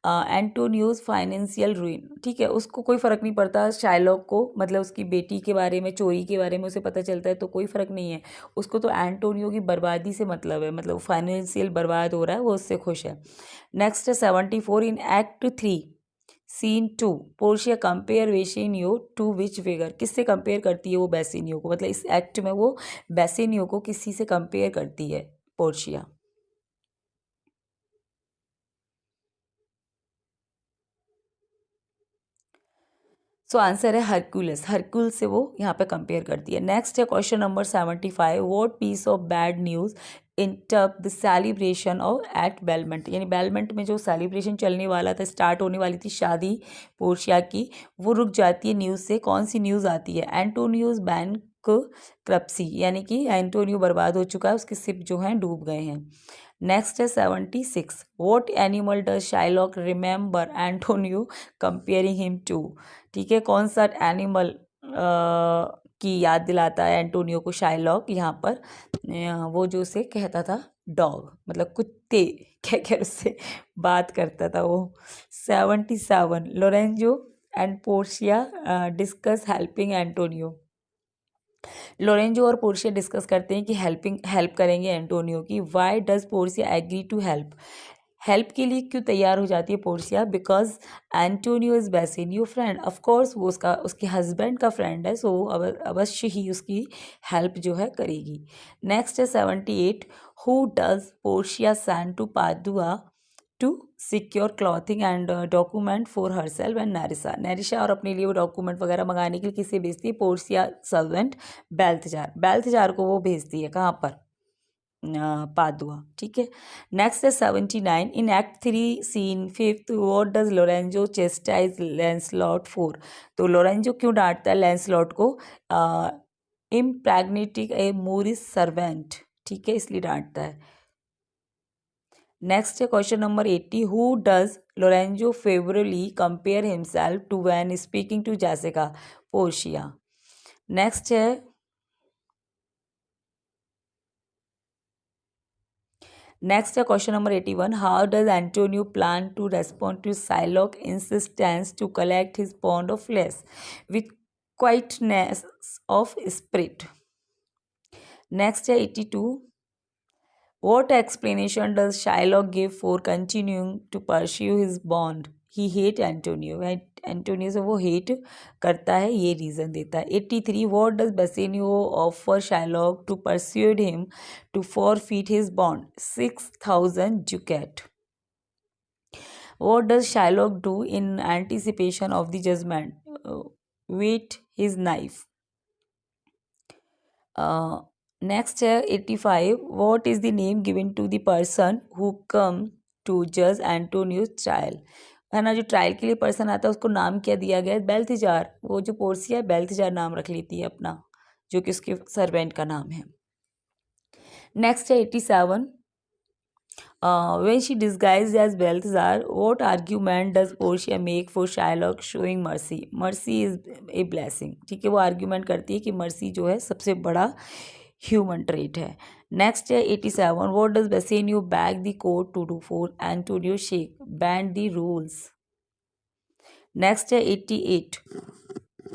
Antonio's financial ruin? ठीक है, उसको कोई फ़र्क नहीं पड़ता शाइलॉक को, मतलब उसकी बेटी के बारे में, चोरी के बारे में उसे पता चलता है तो कोई फ़र्क नहीं है उसको, तो एंटोनियो की बर्बादी से मतलब है, मतलब फाइनेंशियल बर्बाद हो रहा है वो उससे खुश है। नेक्स्ट है 74, in act 3 scene 2 Portia compare Bassanio to which figure? किससे कंपेयर करती है वो बेसिनियो को? मतलब इस एक्ट में वो बेसिनियो को किसी से कंपेयर करती है पोर्शिया? सो आंसर है हरक्यूलिस, हरक्यूल से वो यहाँ पे कंपेयर करती है। नेक्स्ट है question number 75, what piece of bad news interrupt the celebration of at Belmont? यानी बेलमेंट में जो सेलिब्रेशन चलने वाला था, स्टार्ट होने वाली थी शादी पोर्शिया की, वो रुक जाती है न्यूज़ से। कौन सी न्यूज़ आती है? एंटोनियोज बैंक क्रप्सी, यानी कि एंटोनियो बर्बाद हो चुका है, उसके सिप जो हैं डूब गए हैं। नेक्स्ट है 76, what animal does Shylock remember Antonio comparing him to? ठीक है, कौन सा एनिमल की याद दिलाता है एंटोनियो को शाइलॉक यहाँ पर? वो जो उसे कहता था डॉग, मतलब कुत्ते कह कर उससे बात करता था वो। 77, Lorenzo and Portia discuss helping Antonio. Lorenzo और पोर्शिया डिस्कस करते हैं कि हेल्प करेंगे एंटोनियो की। Why does Portia agree to help के लिए क्यों तैयार हो जाती है Portia? Because Antonio is Bassanio friend, of course वो उसके हस्बैंड का फ्रेंड है, सो अवश्य ही उसकी हेल्प जो है करेगी। नेक्स्ट है 78, who does Portia send to Padua to secure clothing and document for herself and Nerissa? Nerissa और अपने लिए वो डॉक्यूमेंट वगैरह मंगाने के लिए किसे भेजती है? पोर्शिया सर्वेंट बेल्थजार को वो भेजती है। कहाँ पर? पादुआ, ठीक है। नेक्स्ट है 79, in act 3 scene 5 what does Lorenzo chastise Launcelot for. तो लोरेंजो क्यों डांटता है लैंसलॉट को? इम्प्रैग्नेटिक ए मोरिस सर्वेंट, ठीक है, इसलिए डांटता है। नेक्स्ट है question number 80, who does Lorenzo favourably compare himself to when speaking to Jessica? Portia. Next है question number 81, how does Antonio plan to respond to Shylock insistence to collect his pound of flesh with quietness of spirit? Next है 82, what explanation does Shylock give for continuing to pursue his bond? He hate Antonio. Antonio से वो hate करता है, ये reason देता है। 83, what does Bassanio offer Shylock to persuade him to forfeit his bond? 6,000 ducat. What does Shylock do in anticipation of the judgment? Whet his knife. Next है 85, what is the name given to the person who come to जज Antonio's trial? है ना, जो trial के लिए person आता है उसको नाम क्या दिया गया है? बेल्थेजार। वो जो पोर्सिया है बेल्थेजार नाम रख लेती है अपना, जो कि उसके सर्वेंट का नाम है। नेक्स्ट है 87, when she disguised as Balthazar, what argument does Portia make for Shylock showing mercy? Mercy is a blessing, ठीक है, वो आर्ग्यूमेंट करती है कि मर्सी जो है सबसे बड़ा ह्यूमन ट्रेट है। नेक्स्ट है 87, what does Bassanio beg the court to do for Antonio sake bend the rules? Next है 88,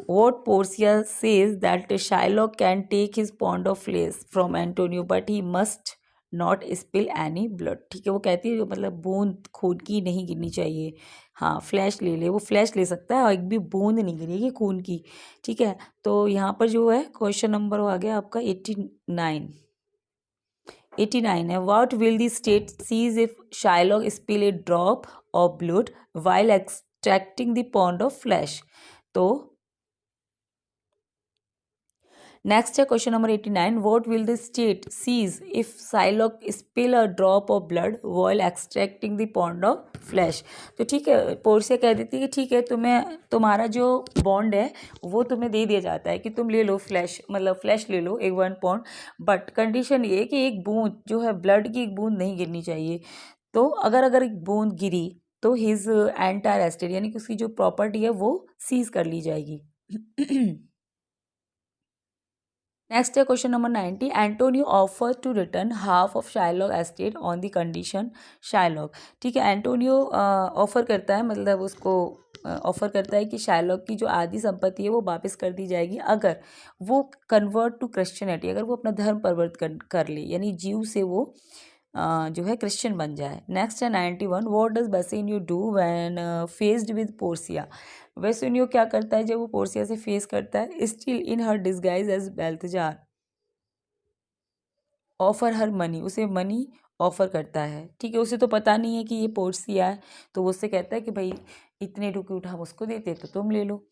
what Portia says that Shylock can take his pound of flesh from Antonio but he must not spill any blood, ठीक है, वो कहती है मतलब बूंद खून की नहीं गिरनी चाहिए। हाँ, फ्लैश ले ले, वो फ्लैश ले सकता है और एक भी बूंद नहीं गिरेगी खून की, ठीक है। तो यहाँ पर जो है क्वेश्चन नंबर आ गया आपका 89 है, what will the state seize if Shylock spill a drop of blood while extracting the pound of flesh? तो नेक्स्ट है question number 89, what will the state seize if Shylock spill a drop of blood while extracting the pound of flesh? तो ठीक है, Portia कह देती है कि ठीक है, तुम्हें तुम्हारा जो बॉन्ड है वो तुम्हें दे दिया जाता है कि तुम ले लो फ्लैश, मतलब फ्लैश ले लो एक 1 पॉन्ड, बट कंडीशन ये कि एक बूंद जो है ब्लड की एक बूंद नहीं गिरनी चाहिए। तो अगर एक बूंद गिरी तो हिज एंटायर एस्टेट यानी कि उसकी जो प्रॉपर्टी है वो सीज कर ली जाएगी। नेक्स्ट है question number 90, Antonio offer to return half of Shylock estate on the condition Shylock, ठीक है, एंटोनियो ऑफर करता है, मतलब उसको ऑफर करता है कि शाइलॉक की जो आधी संपत्ति है वो वापस कर दी जाएगी अगर वो कन्वर्ट टू क्रिश्चियनिटी, अगर वो अपना धर्म परिवर्तन कर ले, यानी जीव से वो जो है क्रिश्चियन बन जाए। नेक्स्ट है 91, what does Bassanio do when faced with Portia? Bassanio क्या करता है जब वो पोर्सिया से फेस करता है? Still in her disguise as Balthazar offer her money, उसे मनी ऑफर करता है, ठीक है, उसे तो पता नहीं है कि ये पोर्सिया है, तो वो उससे कहता है कि भाई इतने डुक्यूट हम उसको देते तो तुम ले लो।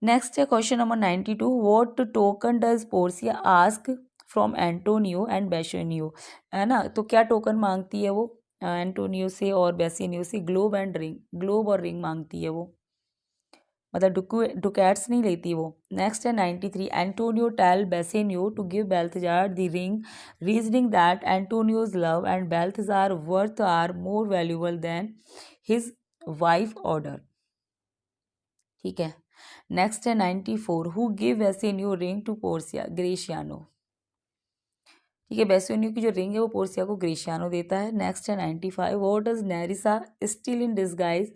नेक्स्ट है question number 92, what token does Portia ask from Antonio and Bassanio? है ना, तो क्या टोकन मांगती है वो एंटोनियो से और बेसेनियो से? ग्लोब एंड रिंग, ग्लोब और रिंग मांगती है वो, मतलब डुकैट्स नहीं लेती वो। नेक्स्ट है 93, Antonio tell Bassanio to give Balthazar the ring reasoning that Antonio's love and Balthazar worth are more valuable than his wife order, ठीक है। नेक्स्ट है 94, who give Bassanio ring to Portia? Gratiano, ठीक है, Bassanio की जो ring है वो Portia को ग्रेशियानो देता है। नेक्स्ट है 95, what does Nerissa still in disguise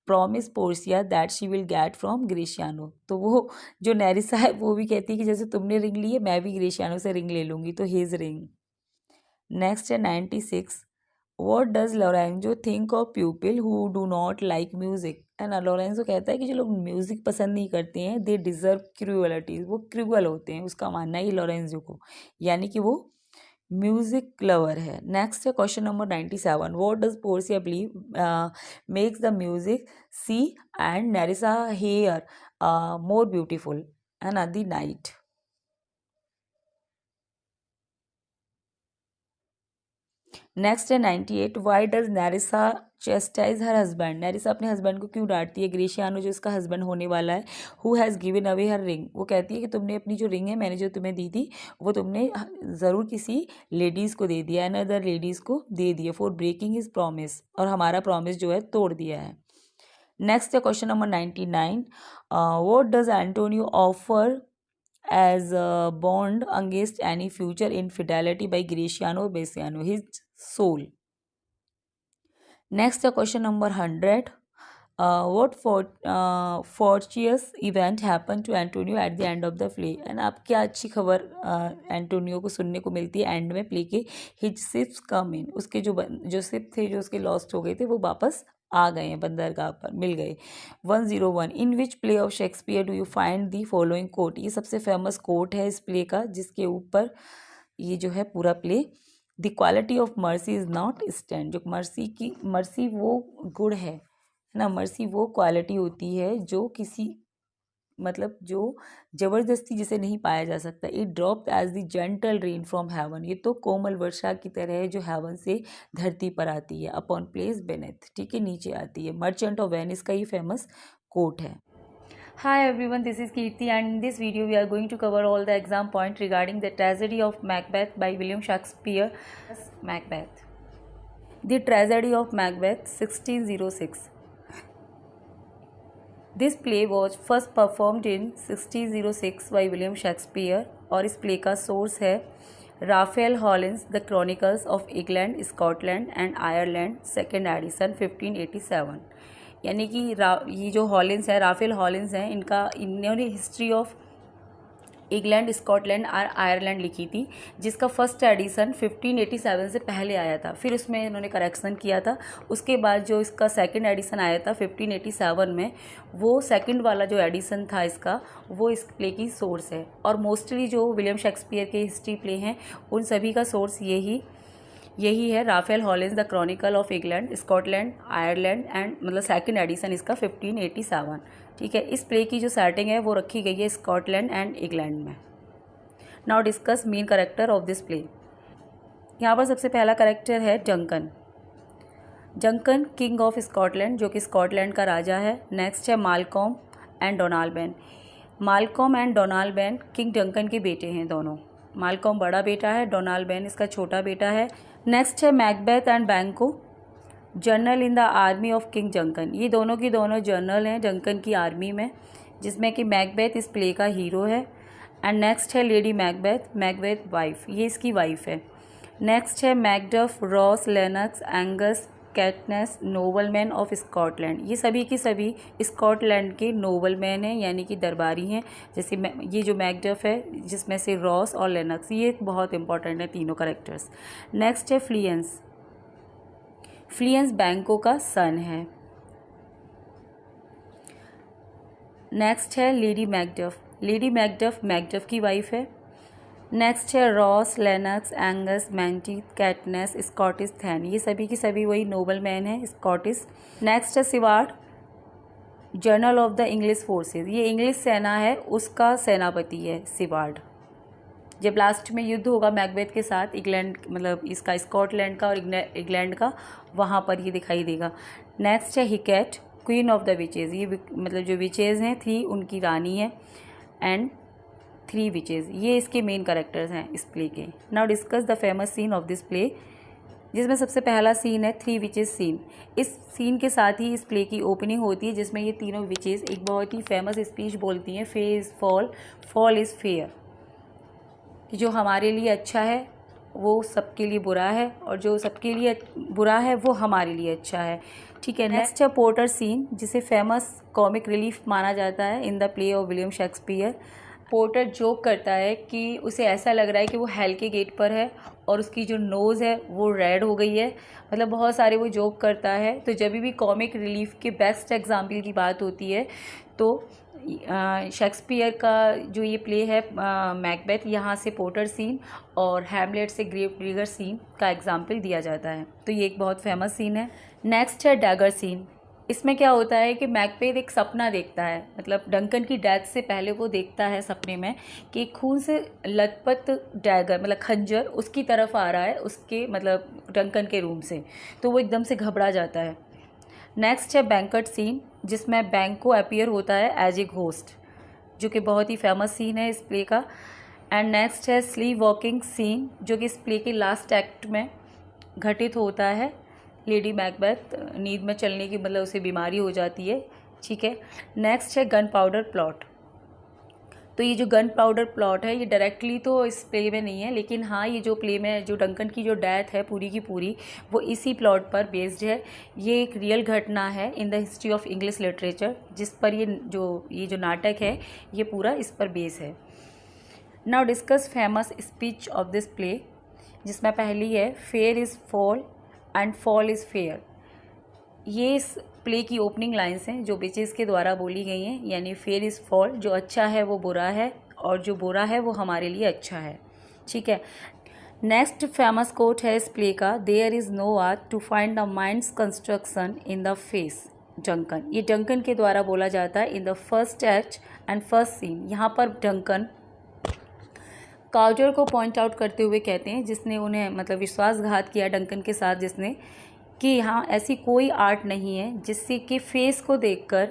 promise Portia that she will get from Gratiano? तो वो जो नेरिसा है वो भी कहती है कि जैसे तुमने रिंग ली है मैं भी ग्रेशियानो से रिंग ले लूँगी, तो हिज रिंग। नेक्स्ट है 96, what does Lorenzo think of people who do not like music? है ना, लोरेंजो कहता है कि जो लोग म्यूजिक पसंद नहीं करते हैं दे डिजर्व क्रूअलिटीज, वो क्रूअल होते हैं, उसका मानना है लोरेंजो को, यानी कि वो म्यूजिक लवर है। नेक्स्ट है question number 97, what does Portia believe makes the music seem and Nerissa hear more beautiful? है ना, द नाइट। नेक्स्ट है 98, why does Nerissa chastise her husband, Nerissa अपने हस्बैंड को क्यों डांटती है, ग्रेशियानो जो इसका हस्बैंड होने वाला है, who has given away her ring, वो कहती है कि तुमने अपनी जो रिंग है मैंने जो तुम्हें दी थी वो तुमने ज़रूर किसी लेडीज़ को दे दिया, एन अदर लेडीज़ को दे दिया, फॉर ब्रेकिंग हिज प्रॉमिस, और हमारा प्रॉमिस जो है तोड़ दिया है। नेक्स्ट है question number 99, what does Antonio offer as a bond against any future infidelity by Graciano Bessiano, his soul. Next, the question number 100. What fortuitous event happened to Antonio at the end of the play? And आप क्या अच्छी खबर Antonio को सुनने को मिलती है and में प्ले के, हिज शिप्स कम इन, उसके जो शिप थे जो उसके लॉस्ट हो गए थे वो वापस आ गए हैं, बंदरगाह पर मिल गए। 101, in which play of Shakespeare do you find the following quote, ये सबसे फेमस कोट है इस प्ले का जिसके ऊपर ये जो है पूरा play, the quality of mercy is not stand, जो मर्सी वो गुण है ना, मर्सी वो क्वालिटी होती है जो किसी मतलब जो ज़बरदस्ती जिसे नहीं पाया जा सकता। It dropped as the gentle rain from heaven, ये तो कोमल वर्षा की तरह है जो हेवन से धरती पर आती है, अपॉन प्लेस बेनेथ, ठीक है, नीचे आती है। मर्चेंट ऑफ वेनिस का ये फेमस कोट है। Hi everyone, this is Kirti and in this video we are going to cover all the exam points regarding the tragedy of Macbeth by William Shakespeare. Macbeth. The tragedy of Macbeth 1606. This play was first performed in 1606 by William Shakespeare और इस play का source है Raphael Holinshed the chronicles of England, Scotland and Ireland, second edition 1587। यानी कि ये जो हॉलिंस है, Raphael हॉलिंस हैं, इन्होंने हिस्ट्री ऑफ इंग्लैंड, स्कॉटलैंड और आयरलैंड लिखी थी जिसका फर्स्ट एडिशन 1587 से पहले आया था, फिर उसमें इन्होंने करेक्शन किया था। उसके बाद जो इसका सेकंड एडिशन आया था 1587 में, वो सेकंड वाला जो एडिशन था इसका वो इस प्ले की सोर्स है। और मोस्टली जो विलियम शेक्सपियर के हिस्ट्री प्ले हैं उन सभी का सोर्स यही है, Raphael Holinshed the chronicle of England, Scotland, Ireland and मतलब सेकंड एडिशन इसका 1587, ठीक है। इस प्ले की जो सेटिंग है वो रखी गई है स्कॉटलैंड एंड इंग्लैंड में। Now discuss main character of this play. यहाँ पर सबसे पहला कैरेक्टर है डंकन, किंग ऑफ स्कॉटलैंड, जो कि स्कॉटलैंड का राजा है। नेक्स्ट है मालकॉम एंड डोनाल्बेन, मालकॉम एंड डोनाल्बेन किंग डंकन के बेटे हैं दोनों। मालकॉम बड़ा बेटा है, डोनाल्बेन इसका छोटा बेटा है। नेक्स्ट है मैकबेथ एंड बैंको, general in the army of king Duncan, ये दोनों की दोनों जनरल हैं डंकन की आर्मी में, जिसमें कि मैकबेथ इस प्ले का हीरो है। एंड नेक्स्ट है लेडी मैकबेथ वाइफ, ये इसकी वाइफ है। नेक्स्ट है Macduff, Ross, Lennox, Angus, Caithness, nobleman of Scotland, ये सभी की सभी स्कॉटलैंड के नोबलमैन हैं यानी कि दरबारी हैं। जैसे ये जो मैकडफ है जिसमें से रॉस और लेनक्स, ये बहुत इंपॉर्टेंट है तीनों कैरेक्टर्स। नेक्स्ट है फ्लियंस बैंको का सन है। नेक्स्ट है लेडी मैकडफ की वाइफ है। नेक्स्ट है Ross, Lennox, Angus, मैंटी, कैटनेस, Scottish thane, ये सभी की सभी वही नोबल मैन है स्कॉटिश। नेक्स्ट है Siward, general of the English forces, ये इंग्लिश सेना है उसका सेनापति है सिवार्ड। जब लास्ट में युद्ध होगा मैकबेथ के साथ इंग्लैंड मतलब इसका स्कॉटलैंड का और इंग्लैंड का, वहाँ पर ये दिखाई देगा। नेक्स्ट है हिकेट, क्वीन ऑफ द विचेज़, ये मतलब जो विचेज़ हैं 3 उनकी रानी है, एंड 3 विचेज़, ये इसके मेन कैरेक्टर्स हैं इस प्ले के। Now discuss the famous scene of this play, जिसमें सबसे पहला सीन है 3 विचेज़ सीन। इस सीन के साथ ही इस प्ले की ओपनिंग होती है जिसमें ये तीनों विचेज़ एक बहुत ही फेमस स्पीच बोलती हैं, fair is fall is fair, कि जो हमारे लिए अच्छा है वो सबके लिए बुरा है और जो सबके लिए बुरा है वो हमारे लिए अच्छा है, ठीक है। नेक्स्ट है पोर्टर सीन, जिसे फेमस कॉमिक रिलीफ माना जाता है in the play of William Shakespeare. Porter joke करता है कि उसे ऐसा लग रहा है कि वो हेल के गेट पर है और उसकी जो नोज़ है वो रेड हो गई है, मतलब बहुत सारे वो जोक करता है। तो जब भी कॉमिक रिलीफ के बेस्ट एग्जाम्पल की बात होती है तो शेक्सपियर का जो ये प्ले है मैकबेथ, यहाँ से पोर्टर सीन और हैमलेट से ग्रेव डिगर सीन का एग्जाम्पल दिया जाता है, तो ये एक बहुत फेमस सीन है। नेक्स्ट है डैगर सीन, इसमें क्या होता है कि मैकबेथ एक सपना देखता है, मतलब डंकन की डेथ से पहले वो देखता है सपने में कि खून से लथपथ डैगर मतलब खंजर उसकी तरफ आ रहा है, उसके मतलब डंकन के रूम से, तो वो एकदम से घबरा जाता है। नेक्स्ट है बैंकट सीन, जिसमें बैंको अपीयर होता है एज ए घोस्ट, जो कि बहुत ही फेमस सीन है इस प्ले का। एंड नेक्स्ट है स्लीप वॉकिंग सीन, जो कि इस प्ले के लास्ट एक्ट में घटित होता है। लेडी मैकबेथ नींद में चलने की मतलब उसे बीमारी हो जाती है, ठीक है। नेक्स्ट है गन पाउडर प्लॉट। तो ये जो गन पाउडर प्लॉट है ये डायरेक्टली तो इस प्ले में नहीं है, लेकिन हाँ ये जो प्ले में जो डंकन की जो डेथ है पूरी की पूरी वो इसी प्लॉट पर बेस्ड है। ये एक रियल घटना है in the history of English literature, जिस पर ये जो नाटक है ये पूरा इस पर बेस है। Now discuss famous speech of this play, जिसमें पहली है fair is fall and fall is fair. ये इस प्ले की ओपनिंग लाइन्स हैं जो बिचेस के द्वारा बोली गई हैं, यानी फेयर इज़ फॉल, जो अच्छा है वो बुरा है और जो बुरा है वो हमारे लिए अच्छा है, ठीक है। नेक्स्ट फेमस कोट है इस प्ले का, there is no art to find the mind's construction in the face Duncan. ये डंकन के द्वारा बोला जाता है in the first act and first scene. यहाँ पर डंकन काउजर को पॉइंट आउट करते हुए कहते हैं, जिसने उन्हें मतलब विश्वासघात किया डंकन के साथ, जिसने कि यहाँ ऐसी कोई आर्ट नहीं है जिससे कि फेस को देखकर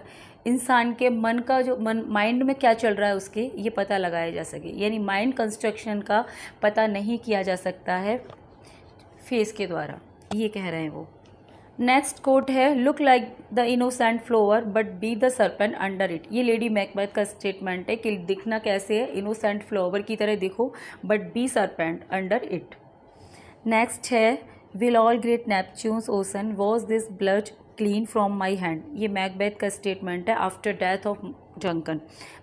इंसान के मन का जो माइंड में क्या चल रहा है उसके ये पता लगाया जा सके, यानी माइंड कंस्ट्रक्शन का पता नहीं किया जा सकता है फेस के द्वारा, ये कह रहे हैं वो। नेक्स्ट कोट है look like the innocent flower but be the serpent under it. ये लेडी मैकबेथ का स्टेटमेंट है कि दिखना कैसे है, इनोसेंट फ्लावर की तरह दिखो but be serpent under it. Next है will all great Neptune's ocean was this blood clean from my hand. ये मैकबेथ का स्टेटमेंट है आफ्टर डेथ ऑफ डंकन।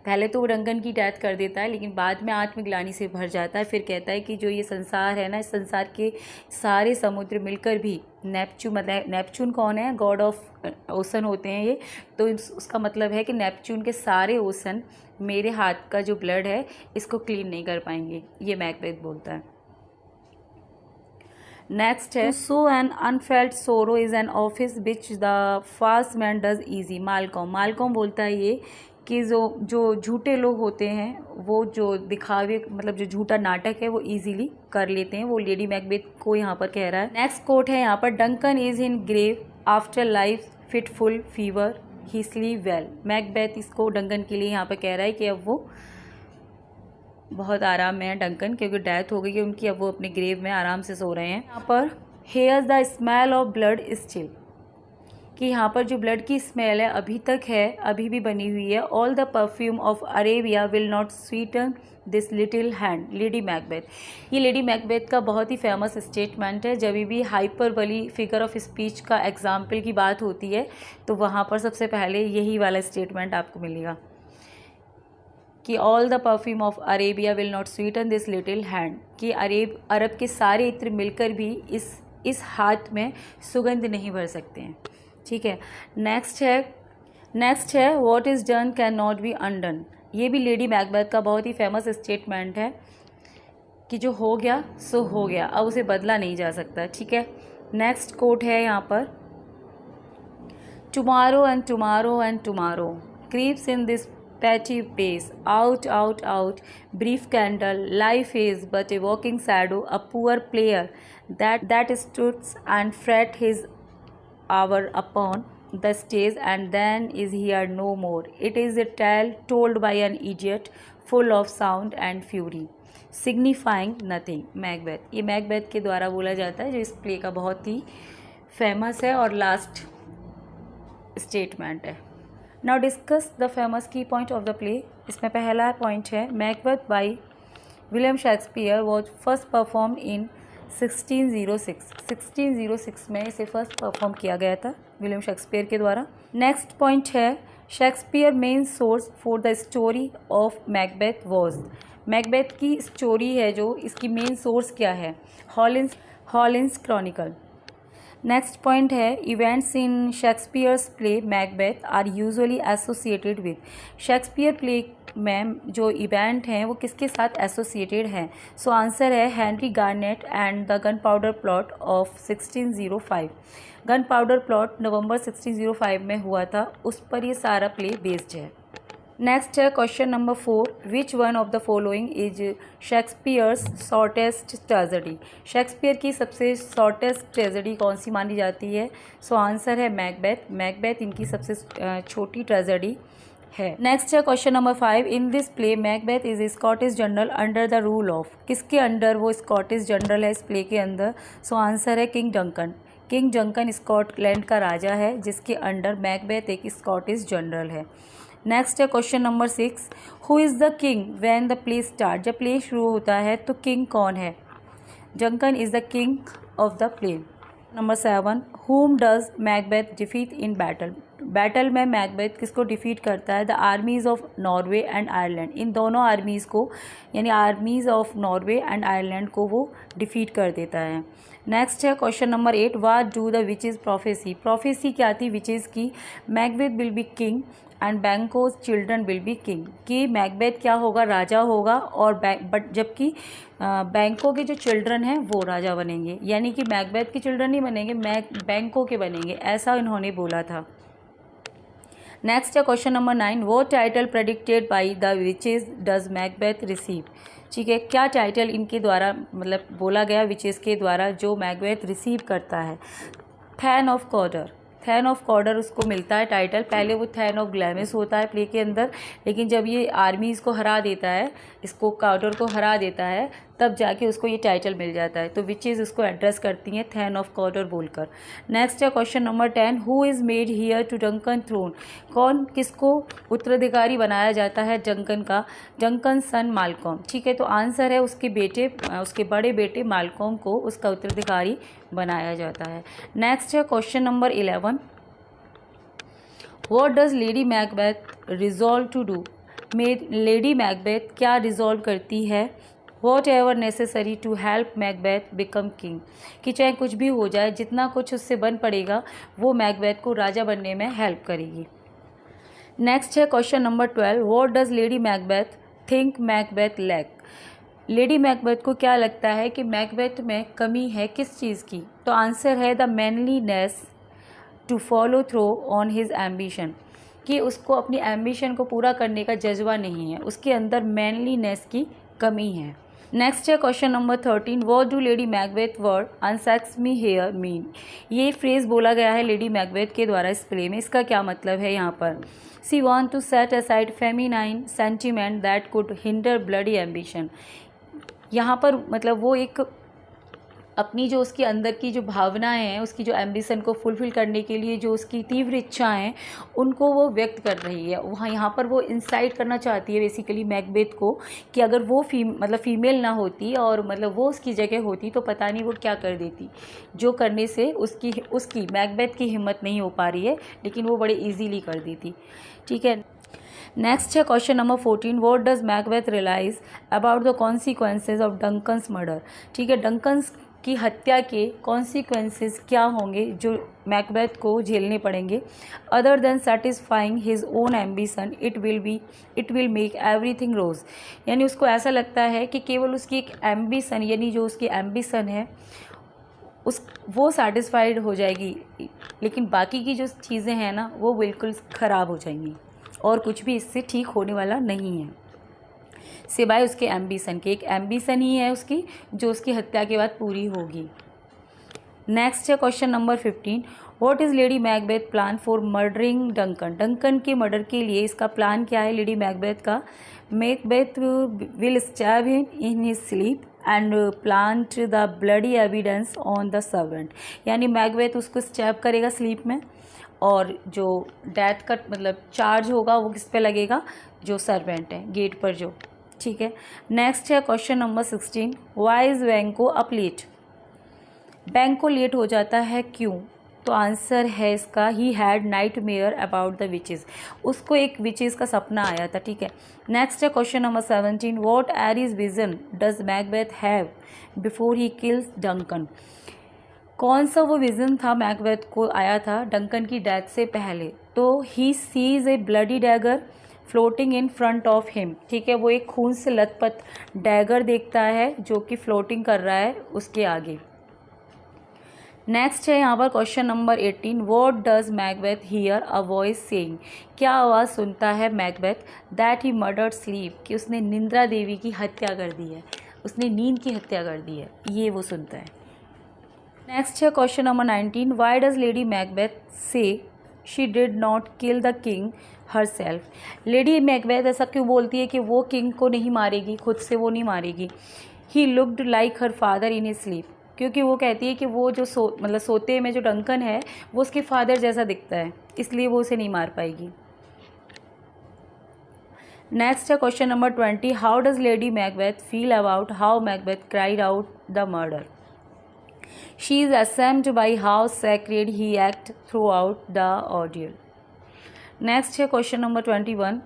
पहले तो वो डंकन की डेथ कर देता है, लेकिन बाद में आत्मग्लानि से भर जाता है, फिर कहता है कि जो ये संसार है ना, इस संसार के सारे समुद्र मिलकर भी नेपच्यून, मतलब नेपच्यून कौन है, गॉड ऑफ ओशन होते हैं ये, तो उसका मतलब है कि नेपच्यून के सारे ओशन मेरे हाथ का जो ब्लड है इसको क्लीन नहीं कर पाएंगे, ये मैकबेथ बोलता है। नेक्स्ट है so an unfelt sorrow is an office which the फास्ट मैन डज ईजी। मालकॉम बोलता है ये कि जो झूठे लोग होते हैं वो जो दिखावे मतलब जो झूठा नाटक है वो इजीली कर लेते हैं, वो लेडी मैकबेथ को यहाँ पर कह रहा है। नेक्स्ट कोट है यहाँ पर Duncan is in grave after life fitful fever he sleep well. Macbeth इसको डंकन के लिए यहाँ पर कह रहा है कि अब वो बहुत आराम में है डंकन, क्योंकि डेथ हो गई है उनकी, अब वो अपने ग्रेव में आराम से सो रहे हैं। यहाँ पर here the smell of blood still, कि यहाँ पर जो ब्लड की स्मेल है अभी तक है, अभी भी बनी हुई है। All the perfume of Arabia will not Sutton this little hand. Lady Macbeth, ये लेडी मैकबेथ का बहुत ही फेमस स्टेटमेंट है। जब भी हाइपरबली फिगर ऑफ स्पीच का एग्जाम्पल की बात होती है तो वहाँ पर सबसे पहले यही वाला स्टेटमेंट आपको मिलेगा कि all the perfume of Arabia will not Sutton this little hand, कि अरब के सारे इत्र मिलकर भी इस हाथ में सुगंध नहीं भर सकते हैं, ठीक है। नेक्स्ट है what is done can not be undone. ये भी लेडी मैकबेथ का बहुत ही फेमस स्टेटमेंट है कि जो हो गया सो हो गया, अब उसे बदला नहीं जा सकता, ठीक है। नेक्स्ट कोट है यहाँ पर tomorrow and tomorrow and tomorrow creeps in this petty pace, out, out, out, brief candle, life is but a walking shadow, a poor player that stood and fret his hour upon the stage and then is here no more. It is a tale told by an idiot, full of sound and fury, signifying nothing. Macbeth, ये Macbeth के द्वारा बोला जाता है, जो इस play का बहुत ही फेमस है और लास्ट स्टेटमेंट है। नाउ डिस्कस द फेमस की पॉइंट ऑफ द प्ले। इसमें पहला पॉइंट है Macbeth by William Shakespeare was first perform in 1606। 1606 में इसे फर्स्ट परफॉर्म किया गया था विलियम शेक्सपियर के द्वारा। नेक्स्ट पॉइंट है Shakespeare main source for the story of Macbeth was. Macbeth की स्टोरी है जो इसकी मेन सोर्स क्या है, हॉलिन्स क्रॉनिकल। नेक्स्ट पॉइंट है events in Shakespeare's play Macbeth are usually associated with. Shakespeare play में जो इवेंट हैं वो किसके साथ एसोसिएटेड हैं? सो आंसर है Henry Garnet and the gunpowder plot of 1605। Gunpowder plot November 1605 में हुआ था, उस पर ये सारा प्ले बेस्ड है। नेक्स्ट है question number 4, which one of the following is Shakespeare's shortest tragedy. Shakespeare की सबसे शॉर्टेस्ट ट्रेजेडी कौन सी मानी जाती है? सो आंसर है मैकबेथ। मैकबेथ इनकी सबसे छोटी ट्रेजेडी है। नेक्स्ट है question number 5, in this play Macbeth is Scottish general under the rule of. किसके अंडर वो स्कॉटिश जनरल है इस प्ले के अंदर? सो आंसर है king Duncan. King Duncan Scotland का राजा है जिसके अंडर मैकबेथ एक स्कॉटिश जनरल है। नेक्स्ट है question number 6, who is the king when the play start. जब प्ले शुरू होता है तो किंग कौन है? Duncan is the king of the play. Number 7, whom does Macbeth defeat in battle. Battle में मैकबेथ किसको डिफीट करता है? The armies of Norway and Ireland. इन दोनों आर्मीज़ को यानी armies of Norway and Ireland को वो डिफीट कर देता है। नेक्स्ट है question number 8, what do the witches prophecy. Prophecy क्या थी विचेस की? Macbeth will be king and Banquo's children will be king. कि मैकबेथ क्या होगा? राजा होगा, और बट जबकि बैंकों के जो चिल्ड्रन हैं वो राजा बनेंगे, यानी कि मैकबेथ के चिल्ड्रन नहीं बनेंगे, बैंकों के बनेंगे, ऐसा इन्होंने बोला था। नेक्स्ट है क्वेश्चन नंबर 9, वो title predicted by the witches does Macbeth receive. ठीक है, क्या टाइटल इनके द्वारा मतलब बोला गया विचेस के द्वारा जो मैकबेथ रिसीव करता है? Thane of Cawdor. Thane of Cawdor उसको मिलता है टाइटल। पहले वो थैन ऑफ ग्लैमिस होता है प्ले के अंदर, लेकिन जब ये आर्मीज़ को हरा देता है, इसको कॉर्डर को हरा देता है, तब जाके उसको ये टाइटल मिल जाता है। तो विचेस उसको एड्रेस करती हैं थैन ऑफ कॉर्डर बोलकर। नेक्स्ट है question number 10, who is made heir to Duncan throne. कौन किसको उत्तराधिकारी बनाया जाता है डंकन का? Duncan son Malcolm. ठीक है, तो आंसर है उसके बेटे, उसके बड़े बेटे मालकॉम को उसका उत्तराधिकारी बनाया जाता है। नेक्स्ट है question number 11, what does lady Macbeth resolve to do. Lady Macbeth क्या रिजॉल्व करती है? Whatever necessary to help Macbeth become king. कि चाहे कुछ भी हो जाए, जितना कुछ उससे बन पड़ेगा वो मैकबेथ को राजा बनने में हेल्प करेगी। नेक्स्ट है question number 12, what does lady Macbeth think Macbeth lack. Lady Macbeth को क्या लगता है कि मैकबेथ में कमी है किस चीज़ की? तो आंसर है the manliness to follow through on his ambition. कि उसको अपनी एम्बिशन को पूरा करने का जज्बा नहीं है, उसके अंदर मैनलीनेस की कमी है। नेक्स्ट है question number 13, what do lady Macbeth word unsex me here mean. ये फ्रेज़ बोला गया है लेडी मैकबेथ के द्वारा इस प्ले में, इसका क्या मतलब है यहाँ पर? She want to set aside feminine sentiment that could hinder bloody ambition. यहाँ पर मतलब वो एक अपनी जो उसके अंदर की जो भावनाएं हैं, उसकी जो एम्बिशन को फुलफ़िल करने के लिए जो उसकी तीव्र इच्छाएं हैं, उनको वो व्यक्त कर रही है। वहाँ यहाँ पर वो इंसाइट करना चाहती है बेसिकली मैकबेथ को कि अगर वो फीमेल ना होती और मतलब वो उसकी जगह होती तो पता नहीं वो क्या कर देती, जो करने से उसकी मैकबेथ की हिम्मत नहीं हो पा रही है, लेकिन वो बड़े ईजीली कर देती। ठीक है, नेक्स्ट है question number 14, what does Macbeth realize about the consequences of Duncan's murder. ठीक है, डंकन्स की हत्या के कॉन्सिक्वेंसेस क्या होंगे जो मैकबेथ को झेलने पड़ेंगे? Other than satisfying his own ambition it will make everything worse. यानी उसको ऐसा लगता है कि केवल उसकी एक एम्बिशन, यानी जो उसकी एम्बिशन है वो सेटिस्फाइड हो जाएगी, लेकिन बाकी की जो चीज़ें हैं ना वो बिल्कुल ख़राब हो जाएंगी और कुछ भी इससे ठीक होने वाला नहीं है सिवाय उसके एम्बिशन के। एक एम्बिशन ही है उसकी जो उसकी हत्या के बाद पूरी होगी। नेक्स्ट है question number 15, what is lady Macbeth plan for murdering Duncan. Duncan के मर्डर के लिए इसका प्लान क्या है लेडी मैकबेथ का? Macbeth will stab him in his sleep and plant the bloody evidence on the servant. यानी Macbeth उसको stab करेगा स्लीप में, और जो डेथ का मतलब चार्ज होगा वो किस पे लगेगा? जो सर्वेंट है गेट पर जो। ठीक है, नेक्स्ट है क्वेश्चन नंबर 16, वाई इज़ बैंको अप लेट। बैंको लेट हो जाता है क्यों? तो आंसर है इसका he had nightmare about the witches. उसको एक विचेस का सपना आया था। ठीक है, नेक्स्ट है question number 17, what Aries vision does Macbeth have before he kills Duncan. कौन सा वो विज़न था मैकबेथ को आया था डंकन की डेथ से पहले? तो he sees A bloody dagger floating in front of him, ठीक है, वो एक खून से लथपथ डैगर देखता है जो कि फ्लोटिंग कर रहा है उसके आगे। नेक्स्ट है यहाँ पर question number 18, what does Macbeth here a voice saying, क्या आवाज़ सुनता है Macbeth? That he murdered sleep, कि उसने निंद्रा देवी की हत्या कर दी है, उसने नींद की हत्या कर दी है, ये वो सुनता है। नेक्स्ट है question number 19, why does lady Macbeth say she did not kill the king herself, lady Macbeth ऐसा क्यों बोलती है कि वो किंग को नहीं मारेगी, खुद से वो नहीं मारेगी? He looked like her father in his sleep, क्योंकि वो कहती है कि वो जो सोते में जो डंकन है वो उसके फादर जैसा दिखता है, इसलिए वो उसे नहीं मार पाएगी। नेक्स्ट है question number 20, how does lady Macbeth feel about how Macbeth cried out the murder? She is ashamed by how sacred he act throughout the ordeal. Next है question number 21,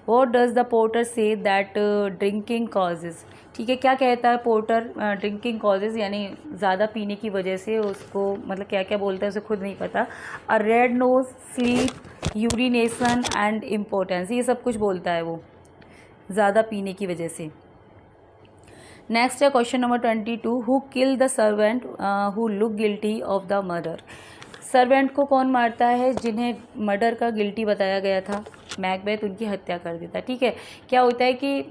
what does the porter say that drinking causes, ठीक है, क्या कहता है porter drinking causes यानी ज़्यादा पीने की वजह से उसको, मतलब क्या क्या बोलता है उसे खुद नहीं पता। A red nose, sleep, urination and impotence, ये सब कुछ बोलता है वो ज़्यादा पीने की वजह से। नेक्स्ट है question number 22, who kill the servant who look guilty of the murder, servant को कौन मारता है जिन्हें मर्डर का गिल्टी बताया गया था? मैकबेथ उनकी हत्या कर देता है, ठीक है। क्या होता है कि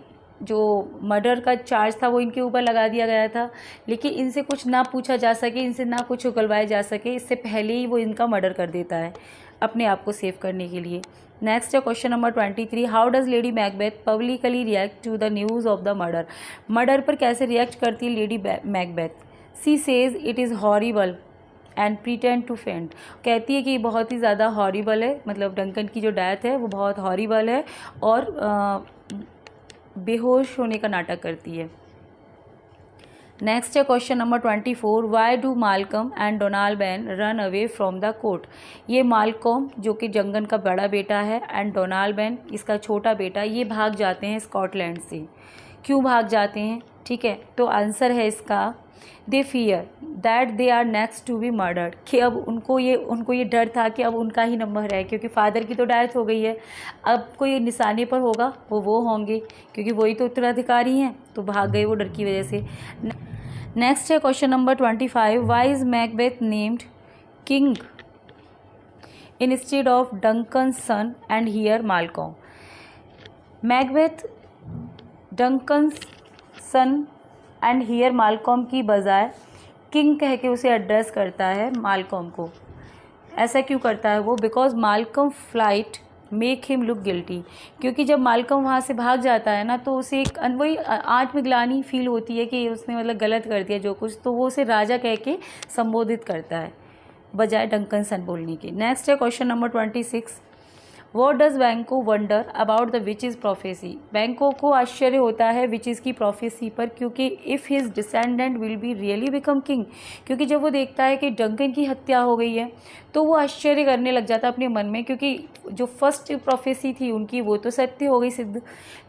जो मर्डर का चार्ज था वो इनके ऊपर लगा दिया गया था, लेकिन इनसे कुछ ना पूछा जा सके, इनसे ना कुछ उगलवाया जा सके, इससे पहले ही वो इनका मर्डर कर देता है अपने आप को सेव करने के लिए। नेक्स्ट है question number 23, how does lady Macbeth publicly react to the news of the murder, murder पर कैसे रिएक्ट करती है lady Macbeth? She says it is horrible and pretend to faint, कहती है कि ये बहुत ही ज़्यादा हॉरिबल है, मतलब डंकन की जो डेथ है वो बहुत हॉरिबल है और बेहोश होने का नाटक करती है। नेक्स्ट है question number 24, why do Malcolm and Donalbain run away from the court, ये मालकम जो कि जंगन का बड़ा बेटा है एंड डोनाल्बैन इसका छोटा बेटा, ये भाग जाते हैं स्कॉटलैंड से। क्यों भाग जाते हैं, ठीक है, तो आंसर है इसका, they fear that they are next to be murdered, कि अब उनको ये डर था कि अब उनका ही नंबर है, क्योंकि फादर की तो डेथ हो गई है, अब कोई निशाने पर होगा वो होंगे, क्योंकि वही तो उत्तराधिकारी हैं, तो भाग गए वो डर की वजह से। नेक्स्ट है question number 25, why is Macbeth named king instead of Duncan son and heir Malcolm, Macbeth Duncan son and heir Malcolm की बजाय किंग कह के उसे एड्रेस करता है मालकॉम को, ऐसा क्यों करता है वो? Because Malcolm flight make him look guilty, क्योंकि जब मालकॉम वहाँ से भाग जाता है ना तो उसे एक वही आत्मग्लानि फील होती है कि उसने मतलब गलत कर दिया जो कुछ, तो वो उसे राजा कह के संबोधित करता है बजाय डंकन सन बोलने के। नेक्स्ट है क्वेश्चन नंबर 26, वॉट डज़ बैंको wonder about the witches prophecy, बैंको को आश्चर्य होता है विचेस की प्रोफेसी पर, क्योंकि if his descendant will be really become king, क्योंकि जब वो देखता है कि डंकन की हत्या हो गई है तो वो आश्चर्य करने लग जाता है अपने मन में, क्योंकि जो फर्स्ट प्रोफेसी थी उनकी वो तो सत्य हो गई सिद्ध,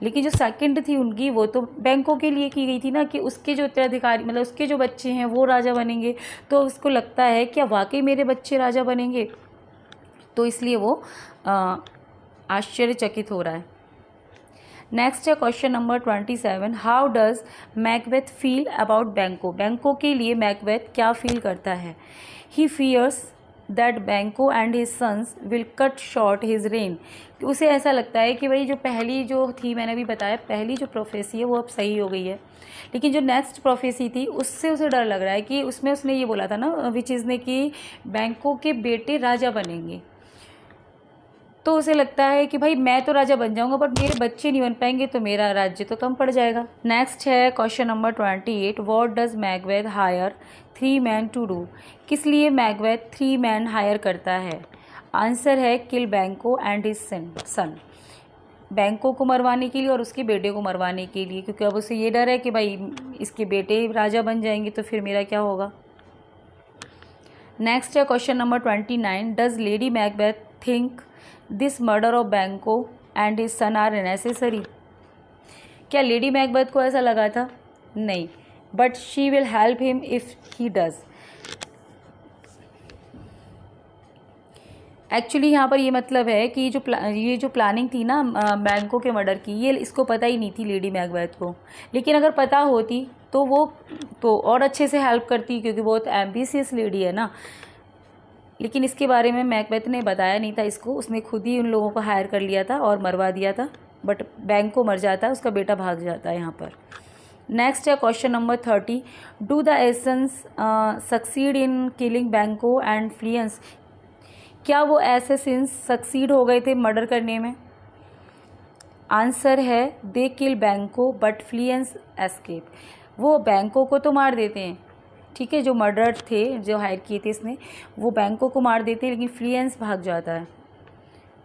लेकिन जो सेकंड थी उनकी वो तो बैंको के लिए की गई थी ना, कि उसके जो उत्तराधिकारी मतलब उसके जो बच्चे हैं वो राजा बनेंगे, तो उसको लगता है क्या वाकई मेरे बच्चे राजा बनेंगे, तो इसलिए वो आश्चर्यचकित हो रहा है। नेक्स्ट है question number 27, how does Macbeth feel about Banquo, Banquo के लिए मैकबेथ क्या फील करता है? He fears that Banquo and his sons will cut short his reign, उसे ऐसा लगता है कि भाई जो पहली जो थी, मैंने भी बताया पहली जो प्रोफेसी है वो अब सही हो गई है, लेकिन जो नेक्स्ट प्रोफेसी थी उससे उसे डर लग रहा है कि उसमें उसने ये बोला था ना विचेस ने कि बैंको के बेटे राजा बनेंगे, तो उसे लगता है कि भाई मैं तो राजा बन जाऊंगा बट मेरे बच्चे नहीं बन पाएंगे तो मेरा राज्य तो कम पड़ जाएगा। नेक्स्ट है question number 28, what does Macbeth hire 3 man to do, किस लिए मैकबेथ 3 मैन हायर करता है? आंसर है किल बैंको एंड हिज सन, बैंको को मरवाने के लिए और उसके बेटे को मरवाने के लिए, क्योंकि अब उसे ये डर है कि भाई इसके बेटे राजा बन जाएंगे तो फिर मेरा क्या होगा। नेक्स्ट है question number 29, does lady Macbeth think this murder of Banquo and his son are necessary, क्या लेडी मैकबेथ को ऐसा लगा था? नहीं, but she will help him if he does, actually यहाँ पर ये मतलब है कि ये जो प्लानिंग थी ना बैंको के मर्डर की, ये इसको पता ही नहीं थी लेडी मैकबेथ को। लेकिन अगर पता होती तो वो तो और अच्छे से हेल्प करती, क्योंकि बहुत एम्बिशियस लेडी है ना। लेकिन इसके बारे में मैकबेथ ने बताया नहीं था इसको, उसने खुद ही उन लोगों को हायर कर लिया था और मरवा दिया था। बट बैंको मर जाता है, उसका बेटा भाग जाता है यहाँ पर। नेक्स्ट है question number 30, do the essence succeed in killing बैंको एंड फ्लियंस। क्या वो एसेसिन्स सक्सीड हो गए थे मर्डर करने में? आंसर है दे किल बैंको बट फ्लियंस एस्केप। वो बैंको को तो मार देते हैं, ठीक है, जो मर्डर थे, जो हायर किए थे इसने, वो बैंको को मार देते हैं, लेकिन फ्लियंस भाग जाता है।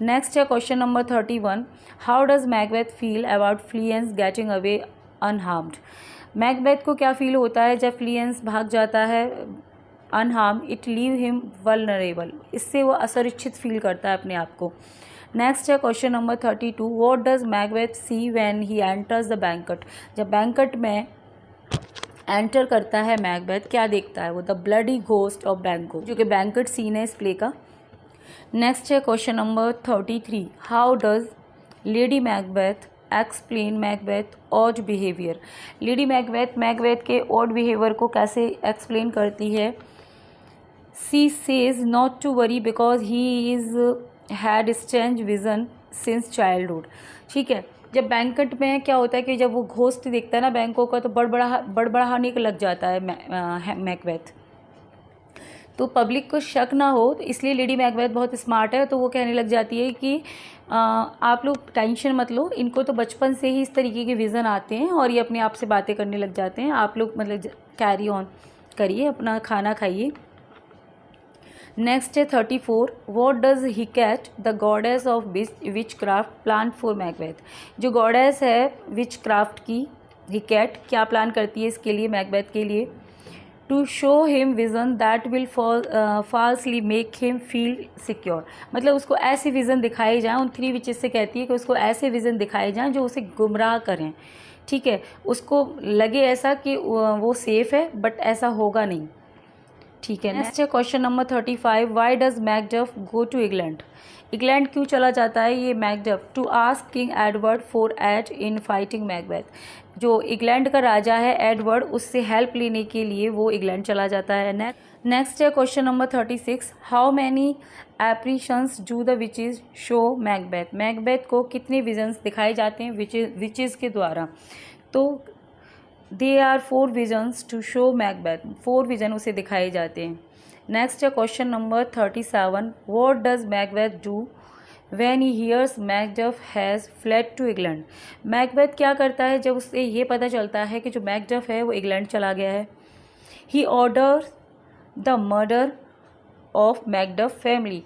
नेक्स्ट है question number 31, how does Macbeth feel about Fleance getting away unharmed. Macbeth को क्या फील होता है जब फ्लियंस भाग जाता है unharmed? It leave him vulnerable. इससे वो असुरक्षित फील करता है अपने आप को। नेक्स्ट है question number 32, what does Macbeth see when he enters the banquet. जब बैंकट में एंटर करता है मैकबेथ, क्या देखता है वो? द ब्लडी घोस्ट ऑफ बैंको, जो कि बैंकट सीन है इस प्ले का। नेक्स्ट है question number 33, how does lady Macbeth explain Macbeth odd behaviour. Lady Macbeth के ऑड बिहेवियर को कैसे एक्सप्लेन करती है? She says not to worry because he is had strange vision since childhood. ठीक है, जब बैंकट में क्या होता है कि जब वो घोस्ट देखता है ना बैंकों का, तो बड़बड़ाने को लग जाता है मैकबेथ। तो पब्लिक को शक ना हो, तो इसलिए लेडी मैकबेथ बहुत स्मार्ट है, तो वो कहने लग जाती है कि आप लोग टेंशन मत लो, इनको तो बचपन से ही इस तरीके के विज़न आते हैं और ये अपने आप से बातें करने लग जाते हैं, आप लोग मतलब कैरी ऑन करिए, अपना खाना खाइए। नेक्स्ट है 34, what does Hecate the goddess of witchcraft plan for Macbeth. जो गॉडेस है विच क्राफ्ट की, हिकेट, क्या प्लान करती है इसके लिए, मैकबेथ के लिए? To show him vision that will falsely make him feel secure. मतलब उसको ऐसे विज़न दिखाए जाएँ, उन 3 विचेस से कहती है कि उसको ऐसे विज़न दिखाए जाएँ जो उसे गुमराह करें, ठीक है, उसको लगे ऐसा कि वो सेफ़ है, बट ऐसा होगा नहीं, ठीक है। नेक्स्ट है question number 35, why does Macduff go to England. England क्यों चला जाता है ये Macduff? To ask King Edward for aid in fighting Macbeth. जो इंग्लैंड का राजा है एडवर्ड, उससे हेल्प लेने के लिए वो इंग्लैंड चला जाता है। नेक्स्ट है question number 36, how many apparitions do the witches show Macbeth. Macbeth को कितने विजन्स दिखाए जाते हैं विचेज के द्वारा? तो they are 4 visions to show Macbeth, 4 vision उसे दिखाए जाते हैं। नेक्स्ट है question number 37, what does Macbeth do when he hears Macduff has fled to England. Macbeth क्या करता है जब उसे ये पता चलता है कि जो मैकडफ है वो इंग्लैंड चला गया है? He order the murder of Macduff family.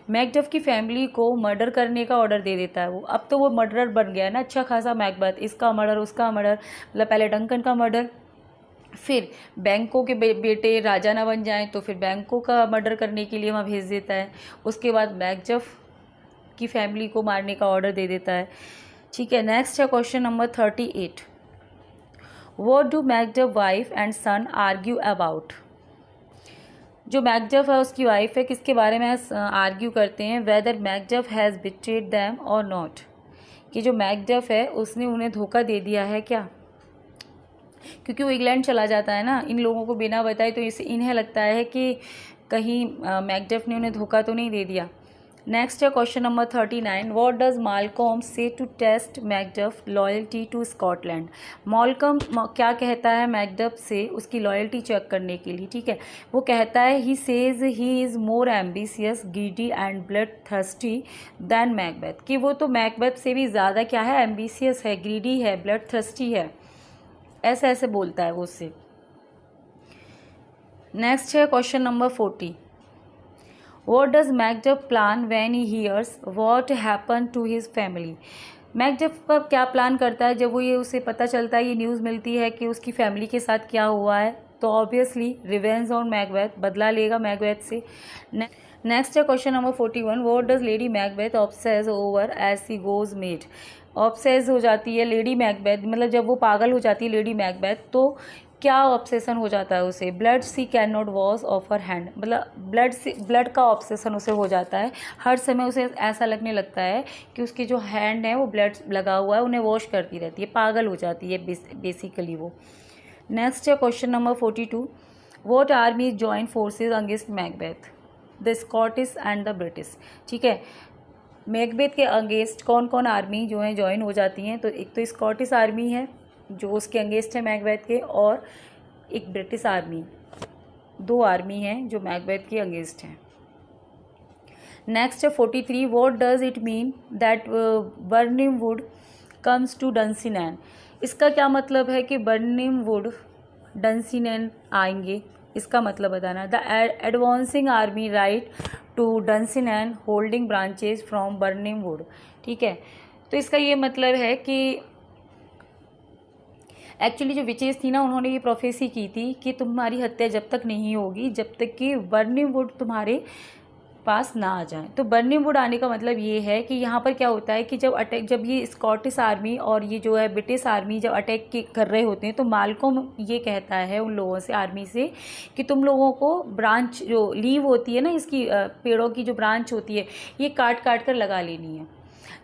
Macduff की फैमिली को मर्डर करने का ऑर्डर दे देता है वो। अब तो वो मर्डरर बन गया है ना अच्छा खासा मैकबेथ, इसका मर्डर उसका मर्डर, मतलब पहले डंकन का मर्डर, फिर बैंकों के बेटे राजा ना बन जाएं तो फिर बैंकों का मर्डर करने के लिए वहाँ भेज देता है। उसके बाद मैकडफ की फैमिली को मारने का ऑर्डर दे देता है, ठीक है। नेक्स्ट है question number 38, what do Macduff wife and son argue about. जो मैकडफ है उसकी वाइफ है, किसके बारे में आर्ग्यू करते हैं? Whether Macduff has betrayed them or not, कि जो मैकडफ है उसने उन्हें धोखा दे दिया है क्या? क्योंकि वो इंग्लैंड चला जाता है ना इन लोगों को बिना बताए, तो इन्हें लगता है कि कहीं मैकडफ ने उन्हें धोखा तो नहीं दे दिया। नेक्स्ट है question number 39, what does Malcolm say to test Macduff loyalty to Scotland. Malcolm क्या कहता है मैकडफ से उसकी लॉयल्टी चेक करने के लिए, ठीक है। वो कहता है he says he is more ambitious greedy and blood thirsty than Macbeth, कि वो तो मैकबेथ से भी ज़्यादा क्या है, एम्बिशियस है, ग्रीडी है, ब्लड थर्स्टी है, ऐसे ऐसे बोलता है वो उससे। नेक्स्ट है question number 40, what does Macduff plan when he hears what happen to his family. Macduff का क्या प्लान करता है जब वो ये उसे पता चलता है, ये न्यूज़ मिलती है कि उसकी फैमिली के साथ क्या हुआ है? तो ऑब्वियसली रिवेंज ऑन मैकबेथ, बदला लेगा मैकबेथ से। नेक्स्ट है question number 41, what does lady Macbeth obsess over as she goes mad. Obsess हो जाती है लेडी मैकबेथ, मतलब जब वो पागल हो जाती है लेडी मैकबेथ, तो क्या ऑब्सेशन हो जाता है उसे, blood she can not wash off her hand, मतलब ब्लड का ऑब्सेशन उसे हो जाता है। हर समय उसे ऐसा लगने लगता है कि उसकी जो हैंड है वो ब्लड लगा हुआ है, उन्हें वॉश करती रहती है, पागल हो जाती है बेसिकली वो। नेक्स्ट है question number 42, what army join forces against Macbeth, the Scottish and the British. ठीक है, मैकबेथ के अगेंस्ट कौन कौन आर्मी जो है ज्वाइन हो जाती हैं, तो एक तो स्कॉटिश आर्मी है जो उसके अगेंस्ट है मैकबेथ के, और एक ब्रिटिश आर्मी, दो आर्मी हैं जो मैकबेथ के अगेंस्ट हैं। नेक्स्ट है 43, what does it mean that Birnam wood comes to Dunsinane. इसका क्या मतलब है कि बर्निंग वुड डंसिनैन आएंगे, इसका मतलब बताना। The advancing army right to Dunsinane holding branches from Birnam wood. ठीक है, तो इसका ये मतलब है कि एक्चुअली जो विचेस थी ना, उन्होंने ये प्रोफेसी की थी कि तुम्हारी हत्या जब तक नहीं होगी जब तक कि बर्निंग वुड तुम्हारे पास ना आ जाए। तो बर्निंग वुड आने का मतलब ये है कि यहाँ पर क्या होता है कि जब ये स्कॉटिश आर्मी और ये जो है ब्रिटिश आर्मी जब अटैक कर रहे होते हैं, तो माल्कोम ये कहता है उन लोगों से, आर्मी से, कि तुम लोगों को ब्रांच जो लीव होती है ना, इसकी पेड़ों की जो ब्रांच होती है, ये काट काट कर लगा लेनी है,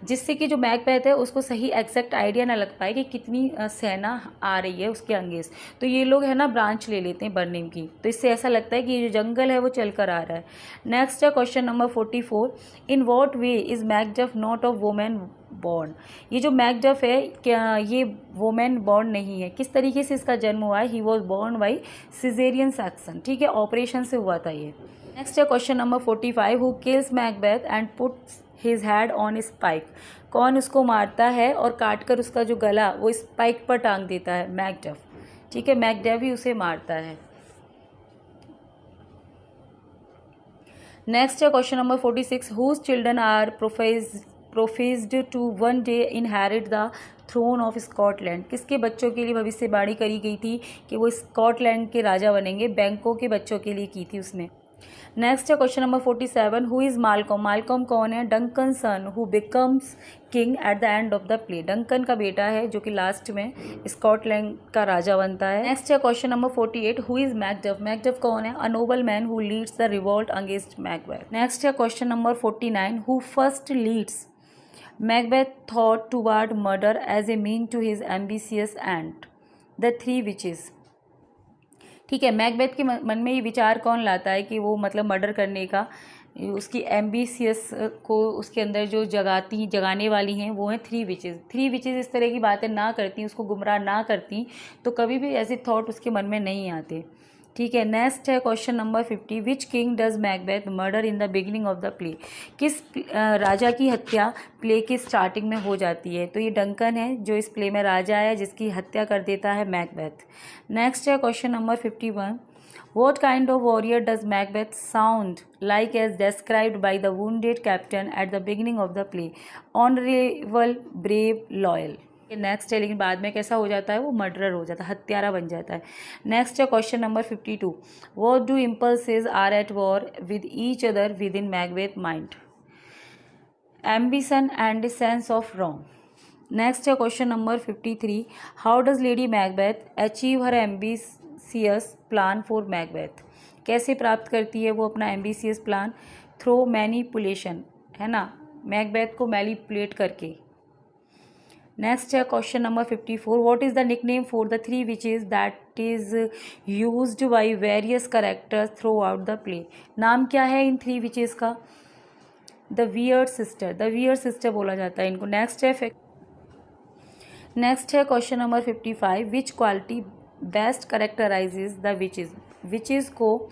जिससे कि जो मैकबेथ है उसको सही एग्जैक्ट आइडिया ना लग पाए कि कितनी सेना आ रही है उसके अंगेंस्ट। तो ये लोग है ना ब्रांच ले लेते हैं बर्निंग की, तो इससे ऐसा लगता है कि ये जो जंगल है वो चल कर आ रहा है। नेक्स्ट है question number 44, in what way is Macduff not of women born. ये जो मैकडफ है क्या ये वुमेन बॉर्न नहीं है, किस तरीके से इसका जन्म हुआ है, he was born by caesarean section. ठीक है, ऑपरेशन से हुआ था ये। नेक्स्ट है question number 45, who kills Macbeth and puts his had on spike. कौन उसको मारता है और काटकर उसका जो गला वो स्पाइक पर टांग देता है, मैकडफ। ठीक है, मैकडफ ही उसे मारता है। नेक्स्ट है question number 46, whose children are professed to one day inherit the throne of Scotland. किसके बच्चों के लिए भविष्यवाणी करी गई थी कि वो स्कॉटलैंड के राजा बनेंगे, बैंकों के बच्चों के लिए की थी उसने। नेक्स्ट है question number 47, who is Malcolm. Malcolm कौन है, Duncan son who becomes king at the end of the play. Duncan का बेटा है जो कि लास्ट में स्कॉटलैंड का राजा बनता है। नेक्स्ट है question number 48, who is Macduff. Macduff कौन है, a noble man who leads the revolt against Macbeth. Next है question number 49, who first leads Macbeth thought toward murder as a mean to his ambitious end, the three witches. ठीक है, Macbeth के मन में ये विचार कौन लाता है कि वो मतलब मर्डर करने का, उसकी एम्बिशियस को उसके अंदर जो जगाने वाली हैं वो हैं थ्री विचेस। थ्री विचेस इस तरह की बातें ना करती, उसको गुमराह ना करती, तो कभी भी ऐसे थॉट उसके मन में नहीं आते। ठीक है, नेक्स्ट है question number 50, which king does Macbeth murder in the beginning of the play. किस राजा की हत्या प्ले की स्टार्टिंग में हो जाती है, तो ये डंकन है जो इस प्ले में राजा है जिसकी हत्या कर देता है मैकबेथ। नेक्स्ट है question number 51, what kind of warrior does Macbeth sound like as described by the wounded captain at the beginning of the play? Honorable, brave, loyal. Next है, लेकिन बाद में कैसा हो जाता है, वो मर्डरर हो जाता है, हत्यारा बन जाता है। नेक्स्ट है question number 52, what do impulses are at war with each other within Macbeth mind? Ambition and sense of wrong. Next है question number 53, how does Lady Macbeth achieve her ambitious plan for Macbeth? कैसे प्राप्त करती है वो अपना ambitious plan, throw manipulation, है ना, Macbeth को मैनिपुलेट करके। नेक्स्ट है question number 54, what is the nickname for the three witches that is used by various characters throughout the play. नाम क्या है इन थ्री विचेस का, the weird sister, the weird sister बोला जाता है इनको। नेक्स्ट है question number 55, which quality best characterizes the witches. Witches को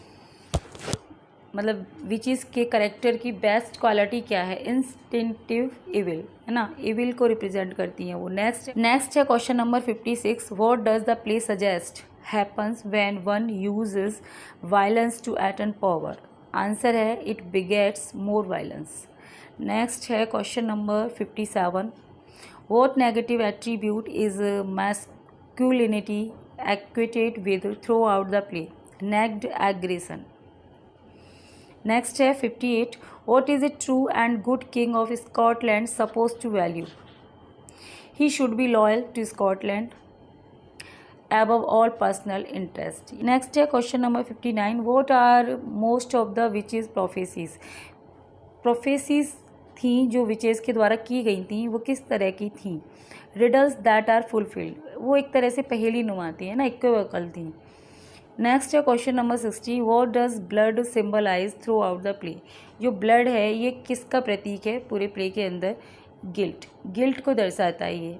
मतलब विचेस के करेक्टर की बेस्ट क्वालिटी क्या है, इंस्टिंक्टिव इविल, है ना, इविल को रिप्रेजेंट करती हैं वो। नेक्स्ट है question number 56, what does the play suggest happens when one uses violence to attain power. Answer है it begets more violence. Next है question number 57, what negative attribute is masculinity equated with throughout the play? Nagged aggression. Next है 58, what is a true and good king of Scotland supposed to value? He should be loyal to Scotland, above all personal interest. Next है question number 59. What are most of the witches' prophecies? Prophecies थी जो witches के द्वारा की गई थी वो किस तरह की थी? रिडल्स दैट आर फुलफिल्ड, वो एक तरह से पहेली नुमा थी, है ना, इक्विवोकल थी। नेक्स्ट है question number 60. What does blood symbolize throughout the play? जो ब्लड है ये किसका प्रतीक है पूरे प्ले के अंदर? गिल्ट, गिल्ट को दर्शाता है ये।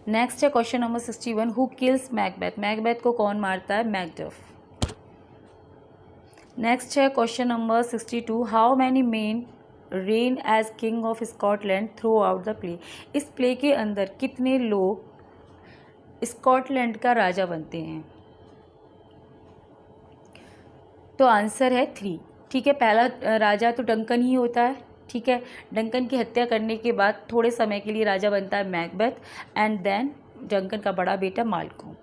नेक्स्ट है question number 61. Who kills Macbeth? Macbeth को कौन मारता है? मैकडफ। नेक्स्ट है question number 62. How many men reign as king of Scotland throughout the play? इस प्ले के अंदर कितने लोग स्कॉटलैंड का राजा बनते हैं? तो आंसर है 3। ठीक है, पहला राजा तो डंकन ही होता है। ठीक है, डंकन की हत्या करने के बाद थोड़े समय के लिए राजा बनता है मैकबेथ एंड देन डंकन का बड़ा बेटा माल्कॉम।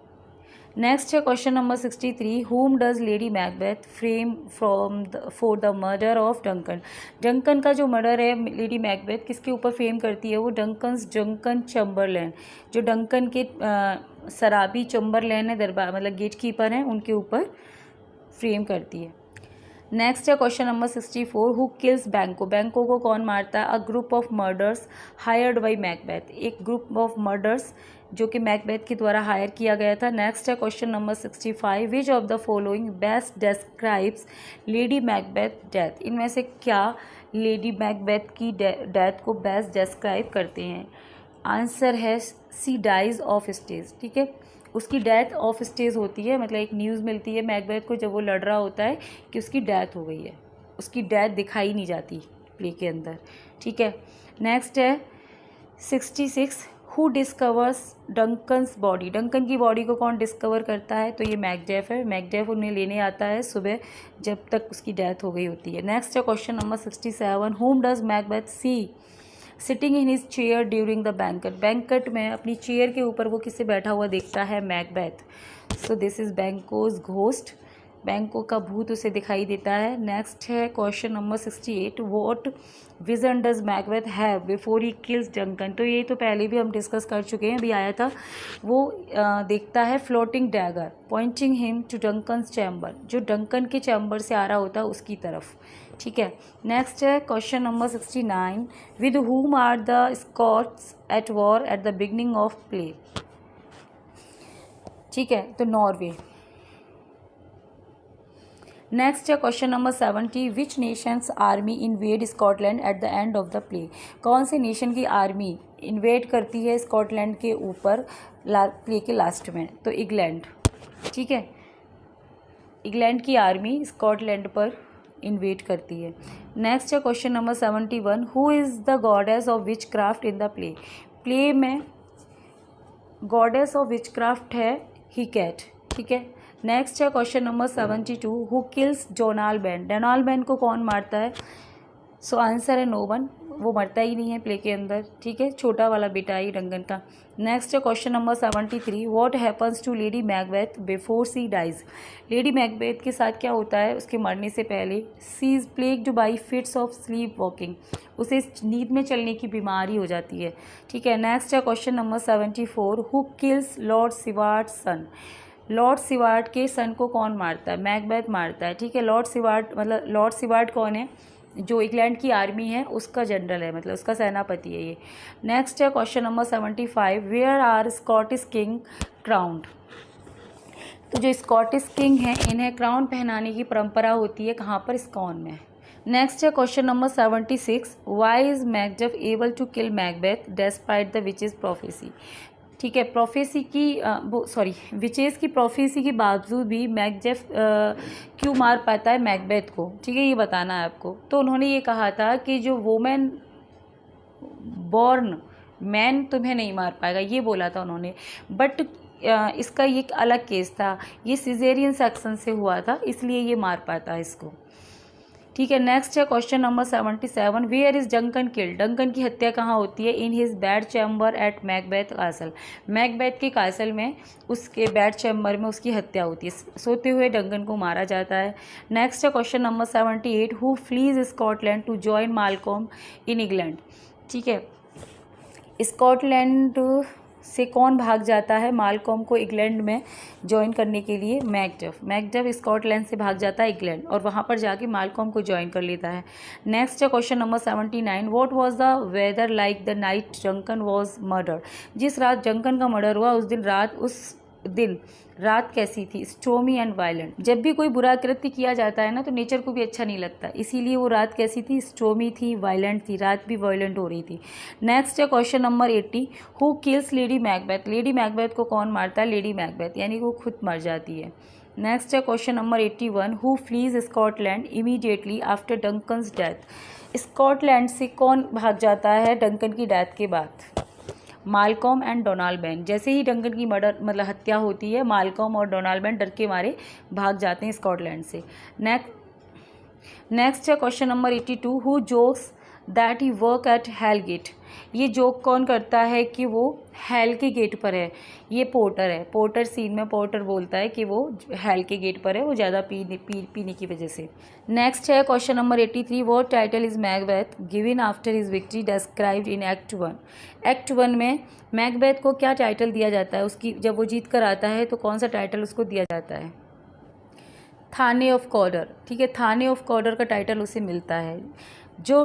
नेक्स्ट है question number 63. whom does lady Macbeth frame for the murder of Duncan? Duncan का जो मर्डर है लेडी मैकबेथ किसके ऊपर फ्रेम करती है? वो डंकन चैम्बरलैन, जो डंकन के शराबी चैम्बरलैन है, दरबार मतलब गेट कीपर हैं, उनके ऊपर फ्रेम करती है। नेक्स्ट है क्वेश्चन नंबर 64. हु किल्स बैंको? बैंको को कौन मारता है? A group of murders hired by Macbeth, एक ग्रुप ऑफ मर्डर्स जो कि मैकबेथ के द्वारा हायर किया गया था। नेक्स्ट है question number 65. Which of the following best describes lady Macbeth death? इनमें से क्या लेडी मैकबेथ की डेथ को बेस्ट डिस्क्राइब करते हैं? आंसर है सी डाइज ऑफ स्टेज। ठीक है, उसकी डेथ ऑफ स्टेज होती है, मतलब एक न्यूज़ मिलती है मैकबेथ को जब वो लड़ रहा होता है कि उसकी डेथ हो गई है, उसकी डेथ दिखाई नहीं जाती प्ले के अंदर। ठीक है, नेक्स्ट है 66. Who discovers Duncan's body? Duncan की बॉडी को कौन डिस्कवर करता है? तो ये मैकडेफ है। मैकडेफ उन्हें लेने आता है सुबह जब तक उसकी डेथ हो गई होती है। नेक्स्ट है question number 67. whom does Macbeth see sitting in his chair during the banquet? Banquet में अपनी चेयर के ऊपर वो किसे बैठा हुआ देखता है? Macbeth. So this is Banquo's ghost, Banquo का भूत उसे दिखाई देता है। नेक्स्ट है question number 68. What vision does Macbeth have before he kills Duncan? तो ये तो पहले भी हम डिस्कस कर चुके हैं, अभी आया था। वो देखता है floating dagger pointing him to Duncan's chamber, जो डंकन के चैम्बर से आ रहा होता है उसकी तरफ। ठीक है, नेक्स्ट है question number 69. With whom are the Scots at war at the beginning of play? ठीक है, तो नॉर्वे। नेक्स्ट है question number 70. Which nation's army invade Scotland at the end of the play? कौन से नेशन की army invade करती है Scotland के ऊपर प्ले के लास्ट में? तो इंग्लैंड। ठीक है, इंग्लैंड की आर्मी स्कॉटलैंड पर इन्वेड करती है। नेक्स्ट है question number 71. Who is the goddess of which craft in the play? Play में गॉडेस ऑफ विच क्राफ्ट है हिकेट। ठीक है, नेक्स्ट है question number 72. Who kills Donald? Donald को कौन मारता है? सो आंसर है नो वन, वो मरता ही नहीं है प्ले के अंदर। ठीक है, छोटा वाला बेटा ही डंकन का। नेक्स्ट है question number 73. What happens to lady Macbeth before she dies? Lady Macbeth के साथ क्या होता है उसके मरने से पहले? She is plagued by fits of sleepwalking, उसे नींद में चलने की बीमारी हो जाती है। ठीक है, नेक्स्ट है question number 74. Who kills Lord Siward son? Lord Siward के सन को कौन मारता है? मैकबेथ मारता है। ठीक है, लॉर्ड सिवार्ड कौन है? जो इंग्लैंड की आर्मी है उसका जनरल है, मतलब उसका सेनापति है ये। नेक्स्ट है question number 75. Where are Scottish king crowned? तो जो स्कॉटिश किंग हैं इन्हें क्राउन पहनाने की परंपरा होती है कहाँ पर? स्कॉन में। नेक्स्ट है question number 76. Why is Macduff able to kill Macbeth despite the witches prophecy? ठीक है, प्रोफेसी की विचेस की प्रोफेसी के बावजूद भी मैकडेफ क्यों मार पाता है मैकबेथ को? ठीक है, ये बताना है आपको। तो उन्होंने ये कहा था कि जो वोमेन बॉर्न मैन तुम्हें नहीं मार पाएगा, ये बोला था उन्होंने। बट इसका ये एक अलग केस था, ये सिजेरियन सेक्शन से हुआ था, इसलिए ये मार पाता है इसको। ठीक है, नेक्स्ट है question number 77. Where is Duncan killed? Duncan की हत्या कहाँ होती है? In his bed chamber at Macbeth castle. Macbeth के कासल में उसके बेड चैम्बर में उसकी हत्या होती है, सोते हुए डंकन को मारा जाता है। नेक्स्ट है question number 78. Who flees Scotland to join Malcolm in England? ठीक है, स्कॉटलैंड से कौन भाग जाता है मालकॉम को इंग्लैंड में ज्वाइन करने के लिए? मैकडफ स्कॉटलैंड से भाग जाता है इंग्लैंड और वहाँ पर जाके मालकॉम को ज्वाइन कर लेता है। नेक्स्ट है question number 79, what was the weather like the night Duncan was murder? जिस रात जंकन का मर्डर हुआ उस दिन रात कैसी थी? Stormy and violent. जब भी कोई बुरा कृत्य किया जाता है ना तो नेचर को भी अच्छा नहीं लगता, इसीलिए वो रात कैसी थी? स्टॉर्मी थी, वायलेंट थी, रात भी वायलेंट हो रही थी। नेक्स्ट है question number 80, who kills lady Macbeth? Lady Macbeth को कौन मारता है? लेडी मैकबेथ, यानी वो खुद मर जाती है। नेक्स्ट है question number 81, who flees Scotland immediately after Duncan's death? Scotland से कौन भाग जाता है डंकन की डेथ के बाद? मालकॉम एंड डोनाल्ड। जैसे ही डंकन की हत्या होती है, मालकॉम और डोनाल्ड डर के मारे भाग जाते हैं स्कॉटलैंड से। नेक्स्ट है question number 82, who jokes that he work at hell gate? ये जोक कौन करता है कि वो हेल के गेट पर है? ये पोर्टर है। पोर्टर सीन में पोर्टर बोलता है कि वो हेल के गेट पर है, वो ज़्यादा पीने की वजह से। नेक्स्ट है question number 83, what title is Macbeth given after his victory described in act 1? Act 1 में मैकबेथ को क्या टाइटल दिया जाता है? उसकी जब वो जीत कर आता है तो कौन सा टाइटल उसको दिया जाता है? थाने ऑफ कॉर्डर। ठीक है, थाने ऑफ कॉर्डर का टाइटल उसे मिलता है। जो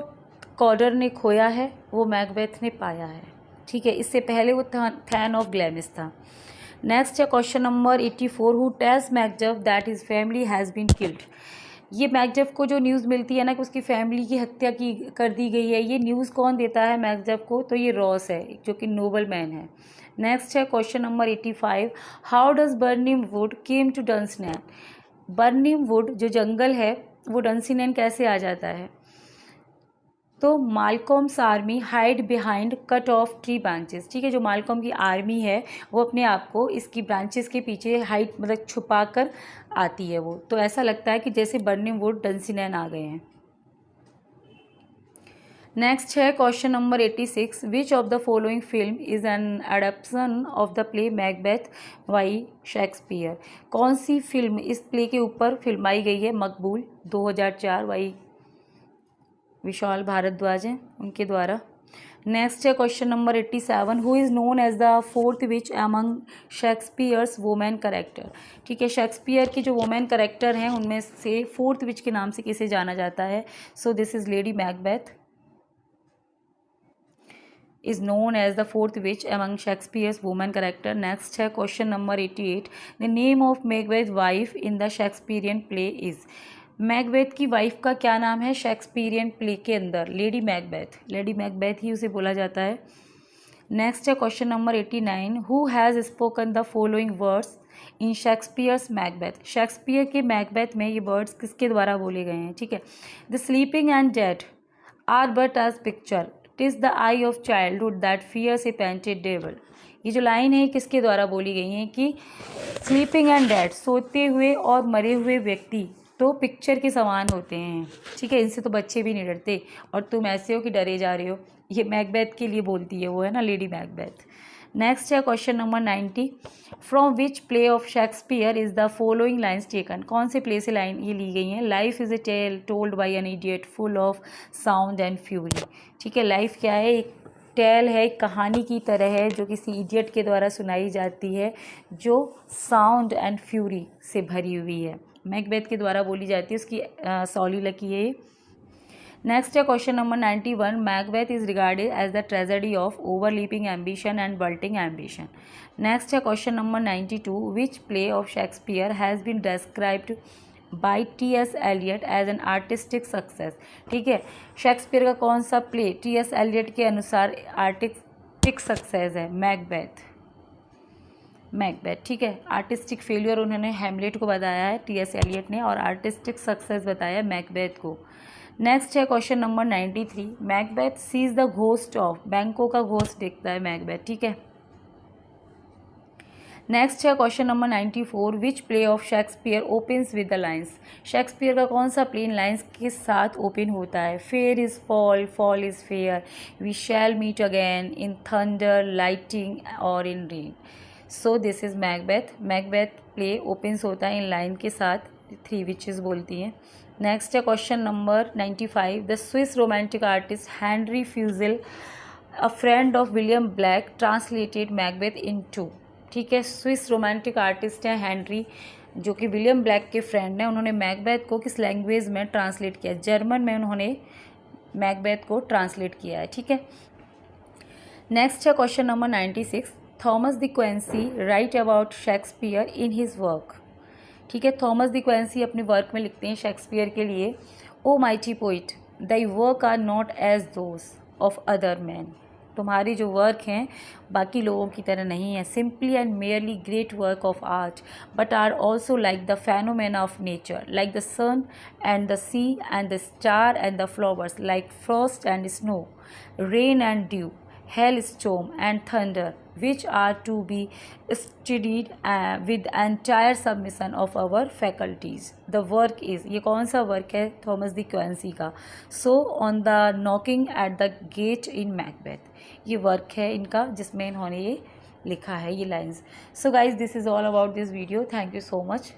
कॉर्डर ने खोया है वो मैकबेथ ने पाया है। ठीक है, इससे पहले वो थैन ऑफ ग्लैमिस था। नेक्स्ट है question number 84, who tells Macbeth that his family has been killed? ये मैकबेथ को जो न्यूज़ मिलती है ना कि उसकी फैमिली की हत्या कर दी गई है, ये न्यूज़ कौन देता है मैकबेथ को? तो ये रॉस है जो कि नोबल मैन है। नेक्स्ट है question number 85, how does Birnam wood came to Dunsinane? Birnam wood जो जंगल है वो डंसिनेन कैसे आ जाता है? तो Malcolm's army hide behind cut off tree branches. ठीक है, जो मालकॉम की आर्मी है वो अपने आप को इसकी ब्रांचेस के पीछे हाइड छुपा कर आती है वो, तो ऐसा लगता है कि जैसे बर्निंग वुड डंसिनेन आ गए हैं। नेक्स्ट है question number 86, which of the following film is an adaption of the play Macbeth bye Shakespeare? कौन सी फिल्म इस प्ले के ऊपर फिल्माई गई है? मकबूल 2004 बाई विशाल भारद्वाज हैं उनके द्वारा। नेक्स्ट है question number 87, who is known as the fourth witch among Shakespeare's women character? ठीक है, शेक्सपियर की जो वोमेन करेक्टर हैं उनमें से फोर्थ विच के नाम से किसे जाना जाता है? सो this is lady Macbeth is known as the fourth witch among Shakespeare's woman character. Next है question number 88, the name of Macbeth's wife in the Shakespearean play is? Macbeth की वाइफ का क्या नाम है शेक्सपियरियन प्ले के अंदर? Lady Macbeth. Lady Macbeth ही उसे बोला जाता है। नेक्स्ट है question number 89, who has spoken the following words in Shakespeare's Macbeth? Shakespeare के मैकबेथ में ये वर्ड्स किसके द्वारा बोले गए हैं? ठीक है, the sleeping and dead are but as picture, TISS the I of childhood that fears A painted devil. ये जो लाइन है किसके द्वारा बोली गई है कि स्लीपिंग एंड डेड, सोते हुए और मरे हुए व्यक्ति तो पिक्चर के समान होते हैं। ठीक है, इनसे तो बच्चे भी नहीं डरते और तुम ऐसे हो कि डरे जा रहे हो। ये मैकबेथ के लिए बोलती है, वो है ना लेडी मैकबेथ। नेक्स्ट है question number 90, from which play of Shakespeare is the following lines taken? कौन से प्ले से लाइन ये ली गई हैं? Life is a tale told by an idiot full of sound and fury. ठीक है, लाइफ क्या है? एक टेल है, एक कहानी की तरह है जो किसी इडियट के द्वारा सुनाई जाती है, जो साउंड एंड फ्यूरी से भरी हुई है। मैकबेथ के द्वारा बोली जाती है, उसकी सॉली लकी है। नेक्स्ट है question number 91, Macbeth is regarded as the tragedy of overleaping ambition and vaulting ambition. Next है question number 92, which play of Shakespeare has been described by T.S. Eliot as an artistic success? ठीक है, Shakespeare का कौन सा play T.S. Elliott के अनुसार artistic success है? Macbeth. ठीक है, आर्टिस्टिक फेलियर उन्होंने हैमलेट को बताया है T.S. एलियट ने, और आर्टिस्टिक सक्सेस बताया मैकबेथ को। नेक्स्ट है question number 93, Macbeth sees the ghost of, Banquo का घोस्ट देखता है मैकबेथ। ठीक है, नेक्स्ट है question number 94, which play of Shakespeare opens with the lines? Shakespeare का कौन सा प्ले इन लाइन्स के साथ ओपन होता है? Fair is foul, foul is fair, we shall meet again, in thunder, lightning और in rain. So this is Macbeth. Macbeth play opens होता है इन लाइन के साथ, थ्री विचेस बोलती हैं। नेक्स्ट है question number 95, the Swiss romantic artist Henry Fuseli a friend of William Blake translated Macbeth into. ठीक है, Swiss romantic artist हैं हेनरी, जो कि विलियम ब्लैक के फ्रेंड हैं। उन्होंने मैकबेथ को किस लैंग्वेज में ट्रांसलेट किया? जर्मन में उन्होंने मैकबेथ को ट्रांसलेट किया है। ठीक है, नेक्स्ट है question number 96। Thomas De Quincey write about Shakespeare in his work. ठीक है, थॉमस द क्विंसी अपने वर्क में लिखते हैं शेक्सपियर के लिए, O mighty poet thy work are not as those of other man. तुम्हारे जो वर्क हैं बाकी लोगों की तरह नहीं है, simply and merely great work of art, but are also like the phenomena of nature, like the sun and the sea and the star and the flowers, like frost and snow, rain and dew, hailstorm and thunder, which are to be studied with entire submission of our faculties. The work is, ये कौन सा work है? Thomas De Quincy का। So on the knocking at the get in Macbeth, ये work है इनका जिसमें इन्होंने ये लिखा है ये lines. So guys, this is all about this video. Thank you so much.